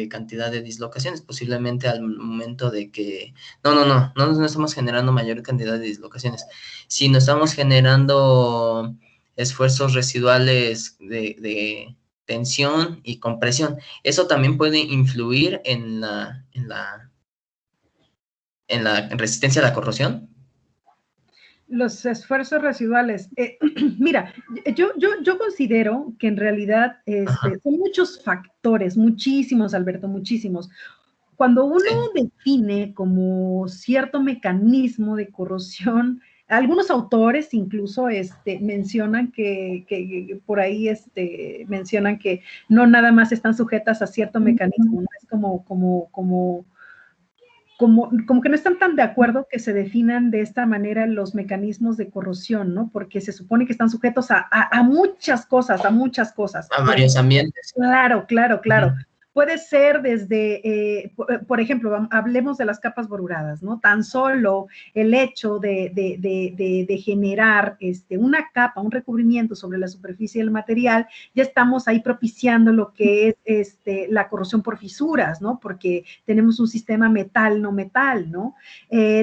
E: cantidad de dislocaciones, posiblemente al momento de que... No estamos generando mayor cantidad de dislocaciones, sino estamos generando esfuerzos residuales de tensión y compresión. Eso también puede influir en la resistencia a la corrosión.
C: Los esfuerzos residuales. Mira, yo considero que en realidad son muchos factores, muchísimos, Alberto, muchísimos. Cuando uno define como cierto mecanismo de corrosión, algunos autores incluso mencionan que por ahí mencionan que no nada más están sujetas a cierto mecanismo, ¿no? Es como que no están tan de acuerdo que se definan de esta manera los mecanismos de corrosión, ¿no? Porque se supone que están sujetos a muchas cosas, a muchas cosas.
E: A varios ambientes.
C: Claro, claro, claro. Uh-huh. Puede ser desde, por ejemplo, hablemos de las capas boruradas, ¿no? Tan solo el hecho de generar una capa, un recubrimiento sobre la superficie del material, ya estamos ahí propiciando lo que es la corrosión por fisuras, ¿no? Porque tenemos un sistema metal-no metal, ¿no?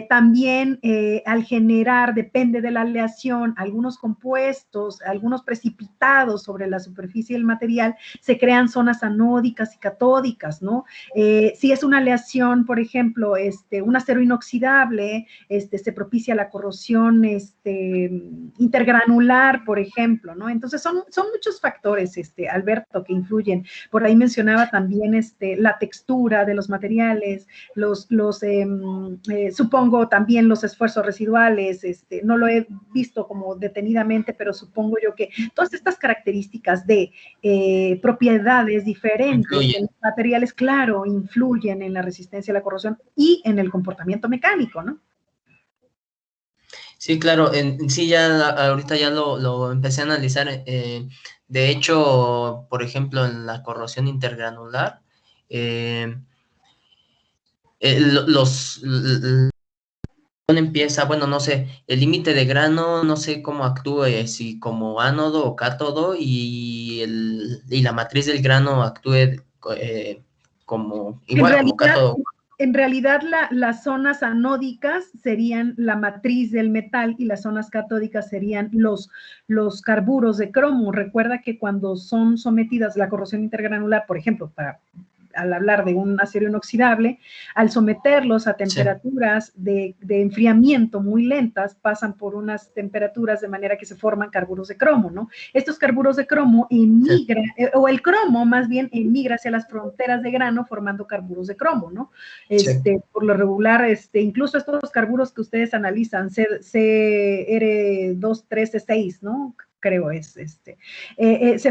C: También al generar, depende de la aleación, algunos compuestos, algunos precipitados sobre la superficie del material, se crean zonas anódicas y catódicas catódicas, ¿no? Si es una aleación, por ejemplo, un acero inoxidable, se propicia la corrosión intergranular, por ejemplo, ¿no? Entonces son muchos factores, Alberto, que influyen. Por ahí mencionaba también la textura de los materiales, supongo también los esfuerzos residuales, no lo he visto como detenidamente, pero supongo yo que todas estas características de propiedades diferentes de los materiales, claro, influyen en la resistencia a la corrosión y en el comportamiento mecánico, ¿no?
E: Sí, claro, sí, ya ahorita ya lo empecé a analizar. De hecho, por ejemplo, en la corrosión intergranular, empieza, bueno, no sé, el límite de grano, no sé cómo actúe, si como ánodo o cátodo, y la matriz del grano actúe como igual, como cátodo.
C: En realidad, las zonas anódicas serían la matriz del metal y las zonas catódicas serían los carburos de cromo. Recuerda que cuando son sometidas a la corrosión intergranular, por ejemplo, al hablar de un acero inoxidable, al someterlos a temperaturas de enfriamiento muy lentas, pasan por unas temperaturas de manera que se forman carburos de cromo, ¿no? Estos carburos de cromo emigran, o el cromo más bien emigra hacia las fronteras de grano formando carburos de cromo, ¿no? Por lo regular, incluso estos carburos que ustedes analizan, CR213-6, ¿no? Creo se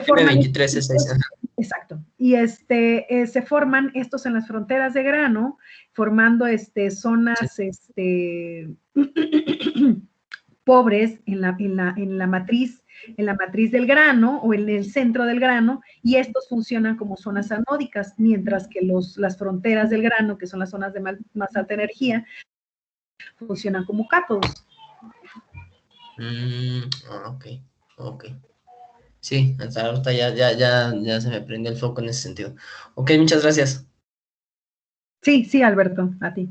C: forman...
E: M23-6.
C: Exacto. Y se forman estos en las fronteras de grano, formando zonas pobres en la matriz del grano o en el centro del grano, y estos funcionan como zonas anódicas, mientras que las fronteras del grano, que son las zonas de más alta energía, funcionan como cátodos.
E: Ok. Sí, hasta ahorita ya se me prendió el foco en ese sentido. Ok, muchas gracias.
C: Sí, Alberto, a ti.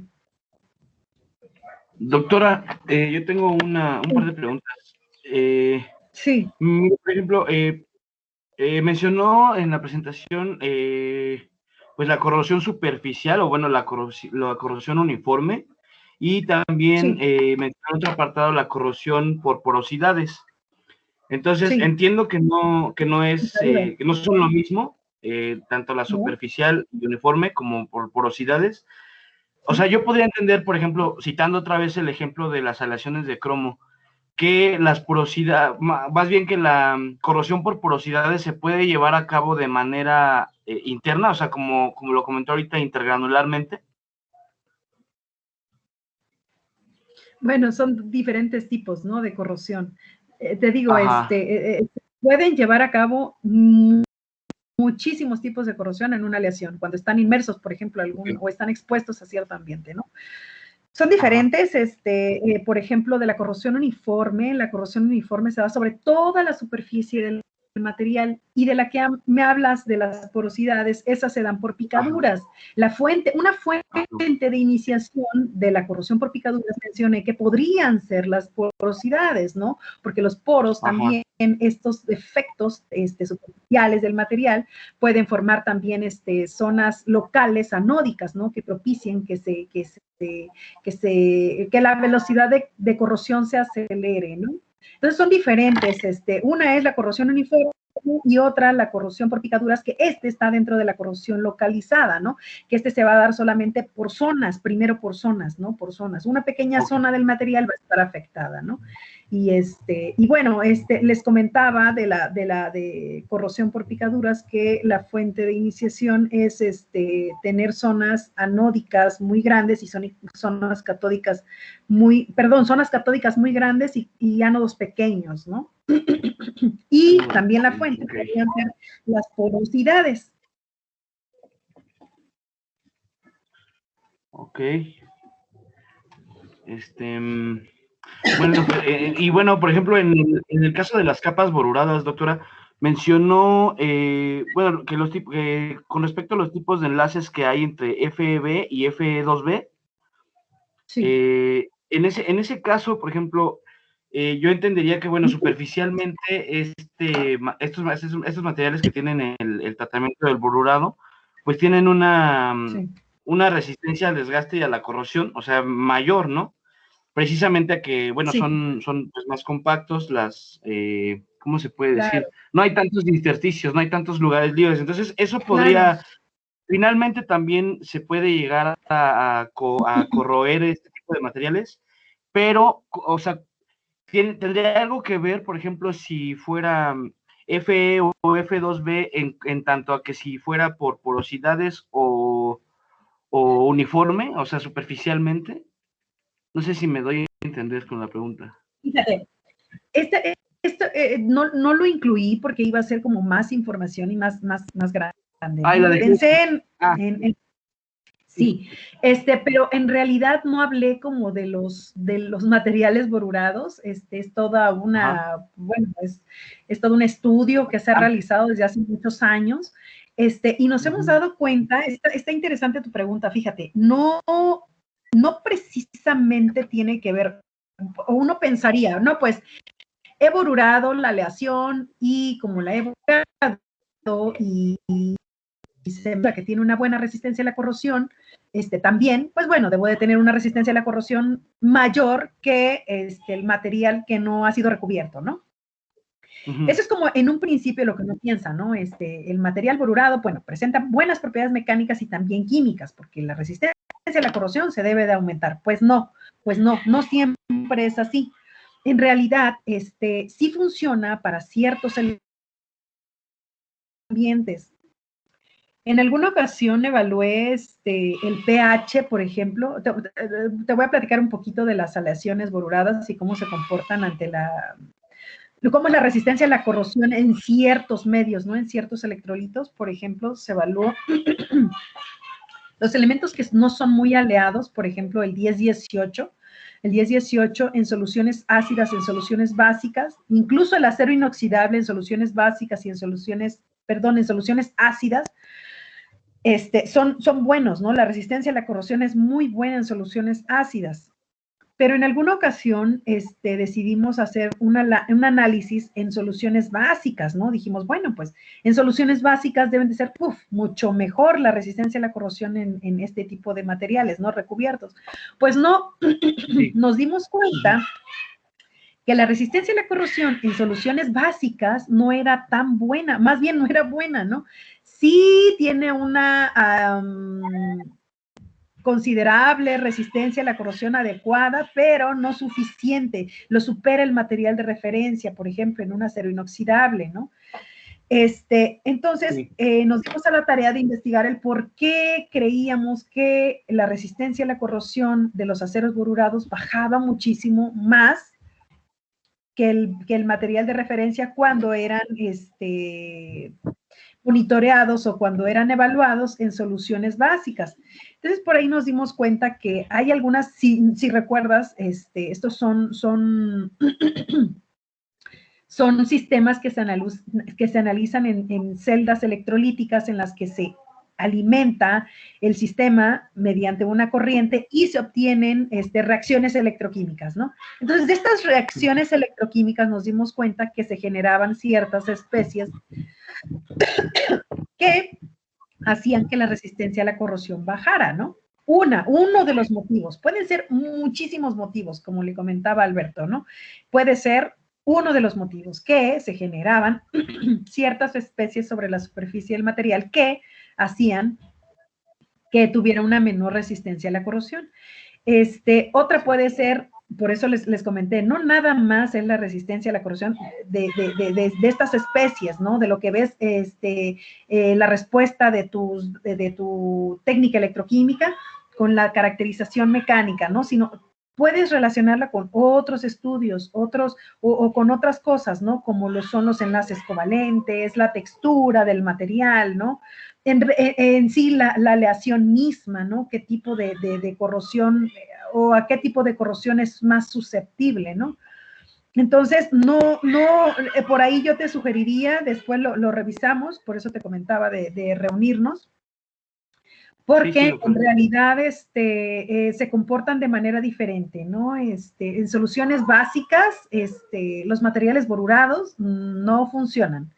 F: Doctora, yo tengo un par de preguntas.
C: Sí.
F: Por ejemplo, mencionó en la presentación pues la corrosión superficial, o bueno, la corrosión uniforme, y también mencionó otro apartado, la corrosión por porosidades. Entonces, entiendo que no son lo mismo, tanto la superficial y uniforme como por porosidades. O sea, yo podría entender, por ejemplo, citando otra vez el ejemplo de las aleaciones de cromo, que las porosidades, más bien que la corrosión por porosidades se puede llevar a cabo de manera interna, o sea, como lo comentó ahorita, intergranularmente.
C: Bueno, son diferentes tipos, ¿no?, de corrosión. Te digo, pueden llevar a cabo muchísimos tipos de corrosión en una aleación, cuando están inmersos, por ejemplo, o están expuestos a cierto ambiente, ¿no? Son diferentes, por ejemplo, de la corrosión uniforme. La corrosión uniforme se da sobre toda la superficie del material, y de la que me hablas de las porosidades, esas se dan por picaduras. Una fuente de iniciación de la corrosión por picaduras mencioné que podrían ser las porosidades, ¿no? Porque los poros también, estos defectos superficiales del material, pueden formar también zonas locales anódicas, ¿no? Que propicien que la velocidad de corrosión se acelere, ¿no? Entonces son diferentes, una es la corrosión uniforme y otra la corrosión por picaduras, que está dentro de la corrosión localizada, ¿no? Que se va a dar solamente por zonas, primero por zonas, ¿no? Por zonas. Una pequeña zona del material va a estar afectada, ¿no? Y bueno, les comentaba de corrosión por picaduras, que la fuente de iniciación es tener zonas anódicas muy grandes y zonas catódicas zonas catódicas muy grandes y ánodos pequeños, ¿no? Y también la fuente podrían ser las porosidades.
F: Ok. Bueno, y bueno, por ejemplo, en el caso de las capas boruradas, doctora, mencionó, bueno, que con respecto a los tipos de enlaces que hay entre FeB y Fe2B, en ese caso, por ejemplo, yo entendería que, bueno, superficialmente estos materiales que tienen el tratamiento del borurado, pues tienen
C: Sí.
F: una resistencia al desgaste y a la corrosión, o sea, mayor, ¿no? Precisamente a que, bueno,
C: Sí.
F: son pues, más compactos, ¿cómo se puede decir?
C: Claro.
F: No hay tantos intersticios, no hay tantos lugares libres, entonces eso podría, finalmente también se puede llegar a corroer este tipo de materiales, pero, o sea, tendría algo que ver, por ejemplo, si fuera Fe o F2B en tanto a que si fuera por porosidades o uniforme, o sea, superficialmente. No sé si me doy a entender con la pregunta.
C: Fíjate, esto no lo incluí porque iba a ser como más información y más grande, ¿no?
F: Ay, la dejé.
C: Pensé
F: Ah.
C: Sí, pero en realidad no hablé como de los materiales borurados, es toda una, bueno, es todo un estudio que se ha realizado desde hace muchos años, y nos hemos dado cuenta, está interesante tu pregunta, fíjate, no precisamente tiene que ver, o uno pensaría, no, pues, he borurado la aleación y como la he borurado y se ve que tiene una buena resistencia a la corrosión, también, pues bueno, debo de tener una resistencia a la corrosión mayor que el material que no ha sido recubierto, ¿no? Eso es como en un principio lo que uno piensa, ¿no? El material borurado, bueno, presenta buenas propiedades mecánicas y también químicas, porque la resistencia a la corrosión se debe de aumentar. Pues no siempre es así. En realidad, sí funciona para ciertos ambientes. En alguna ocasión evalué el pH, por ejemplo. Te voy a platicar un poquito de las aleaciones boruradas y cómo se comportan cómo es la resistencia a la corrosión en ciertos medios, ¿no? En ciertos electrolitos, por ejemplo, se evaluó los elementos que no son muy aleados, por ejemplo, el 10-18 en soluciones ácidas, en soluciones básicas, incluso el acero inoxidable en soluciones básicas y en soluciones ácidas, son buenos, ¿no? La resistencia a la corrosión es muy buena en soluciones ácidas. Pero en alguna ocasión decidimos hacer un análisis en soluciones básicas, ¿no? Dijimos, bueno, pues en soluciones básicas deben de ser mucho mejor la resistencia a la corrosión en este tipo de materiales, ¿no? Recubiertos. Pues no, sí. Nos dimos cuenta que la resistencia a la corrosión en soluciones básicas no era tan buena, más bien no era buena, ¿no? Sí tiene una considerable resistencia a la corrosión adecuada, pero no suficiente. Lo supera el material de referencia, por ejemplo, en un acero inoxidable, ¿no? Entonces, sí. Nos dimos a la tarea de investigar el por qué creíamos que la resistencia a la corrosión de los aceros borurados bajaba muchísimo más que el material de referencia cuando eran monitoreados o cuando eran evaluados en soluciones básicas. Entonces, por ahí nos dimos cuenta que hay algunas, si recuerdas, estos son sistemas que se analizan en celdas electrolíticas en las que se alimenta el sistema mediante una corriente y se obtienen reacciones electroquímicas, ¿no? Entonces, de estas reacciones electroquímicas nos dimos cuenta que se generaban ciertas especies que hacían que la resistencia a la corrosión bajara, ¿no? Uno de los motivos, pueden ser muchísimos motivos, como le comentaba Alberto, ¿no? Puede ser uno de los motivos que se generaban ciertas especies sobre la superficie del material que hacían que tuviera una menor resistencia a la corrosión. Otra puede ser, por eso les comenté, no nada más es la resistencia a la corrosión de estas especies, ¿no? De lo que ves, la respuesta de tu técnica electroquímica con la caracterización mecánica, ¿no? Sino puedes relacionarla con otros estudios, o con otras cosas, ¿no? Como son los enlaces covalentes, la textura del material, ¿no? En sí, la aleación misma, ¿no? ¿Qué tipo de corrosión o a qué tipo de corrosión es más susceptible, ¿no? Entonces, por ahí yo te sugeriría, después lo revisamos, por eso te comentaba de reunirnos, porque sí, en realidad se comportan de manera diferente, ¿no? En soluciones básicas, los materiales borurados no funcionan.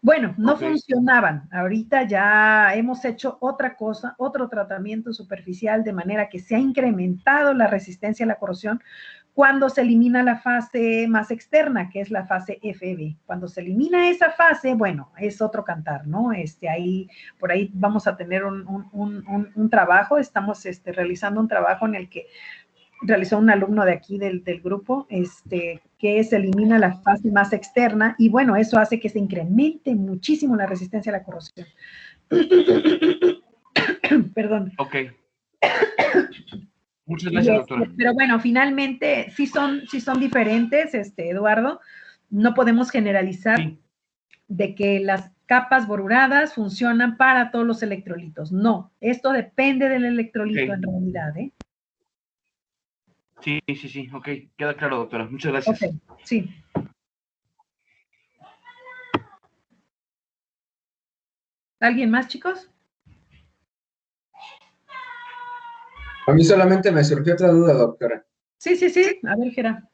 C: Bueno, no
F: Ok.
C: funcionaban. Ahorita ya hemos hecho otra cosa, otro tratamiento superficial, de manera que se ha incrementado la resistencia a la corrosión cuando se elimina la fase más externa, que es la fase FB. Cuando se elimina esa fase, bueno, es otro cantar, ¿no? Ahí, por ahí vamos a tener un trabajo, estamos realizando un trabajo en el que realizó un alumno de aquí del grupo, que se elimina la fase más externa, y bueno, eso hace que se incremente muchísimo la resistencia a la corrosión. Perdón.
F: Ok. Muchas gracias, doctora.
C: Pero bueno, finalmente sí son diferentes, Eduardo. No podemos generalizar
F: Sí.
C: de que las capas boruradas funcionan para todos los electrolitos. No, esto depende del electrolito
F: Ok.
C: en realidad, ¿eh?
F: Sí, sí, sí. Ok. Queda claro, doctora. Muchas
C: Ok,
F: gracias.
C: sí. ¿Alguien más, chicos?
D: A mí solamente me surgió otra duda, doctora.
C: Sí, sí, sí. A ver, Gerard.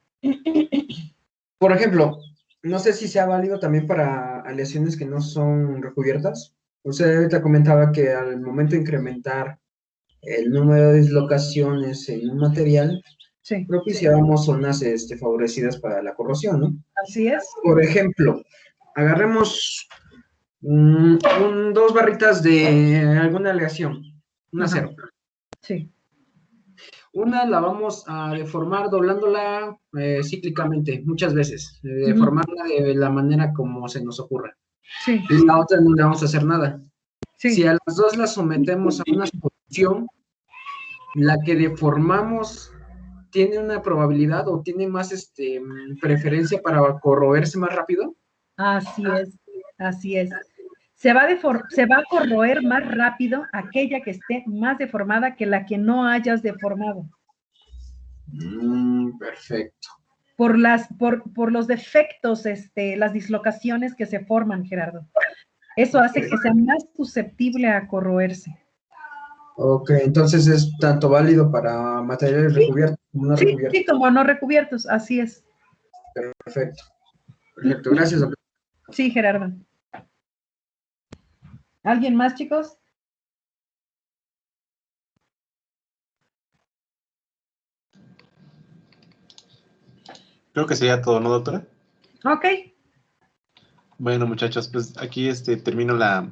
D: Por ejemplo, no sé si sea válido también para aleaciones que no son recubiertas. Usted ahorita comentaba que al momento de incrementar el número de dislocaciones en un material,
C: Sí,
D: propiciábamos zonas favorecidas para la corrosión, ¿no?
C: así es.
D: Por ejemplo, agarremos dos barritas de alguna aleación, un
C: Ajá.
D: acero.
C: Sí,
D: Una la vamos a deformar doblándola cíclicamente, muchas veces,
C: Ujú.
D: deformarla de la manera como se nos ocurra.
C: sí,
D: Y la otra no le vamos a hacer nada.
C: sí.
D: Si a las dos las sometemos a una exposición, la que deformamos tiene una probabilidad o tiene más preferencia para corroerse más rápido.
C: Así es, así es. Se va a corroer más rápido aquella que esté más deformada que la que no hayas deformado.
D: Perfecto.
C: Por los defectos, las dislocaciones que se forman, Gerardo. Eso hace que sea más susceptible a corroerse.
D: Ok, entonces es tanto válido para materiales recubiertos como no
C: Sí,
D: recubiertos.
C: sí, como no recubiertos, así es.
D: Perfecto. Perfecto, gracias, doctor.
C: Sí, Gerardo. ¿Alguien más, chicos?
B: Creo que sería todo, ¿no, doctora?
C: Ok.
B: Bueno, muchachos, pues aquí termino la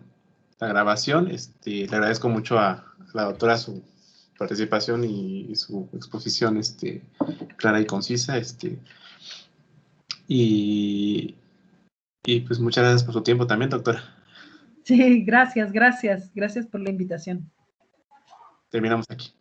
B: grabación. Le agradezco mucho a la doctora su participación y su exposición clara y concisa. Y, y pues muchas gracias por su tiempo también, doctora.
C: Sí, gracias, gracias. Gracias por la invitación.
B: Terminamos aquí.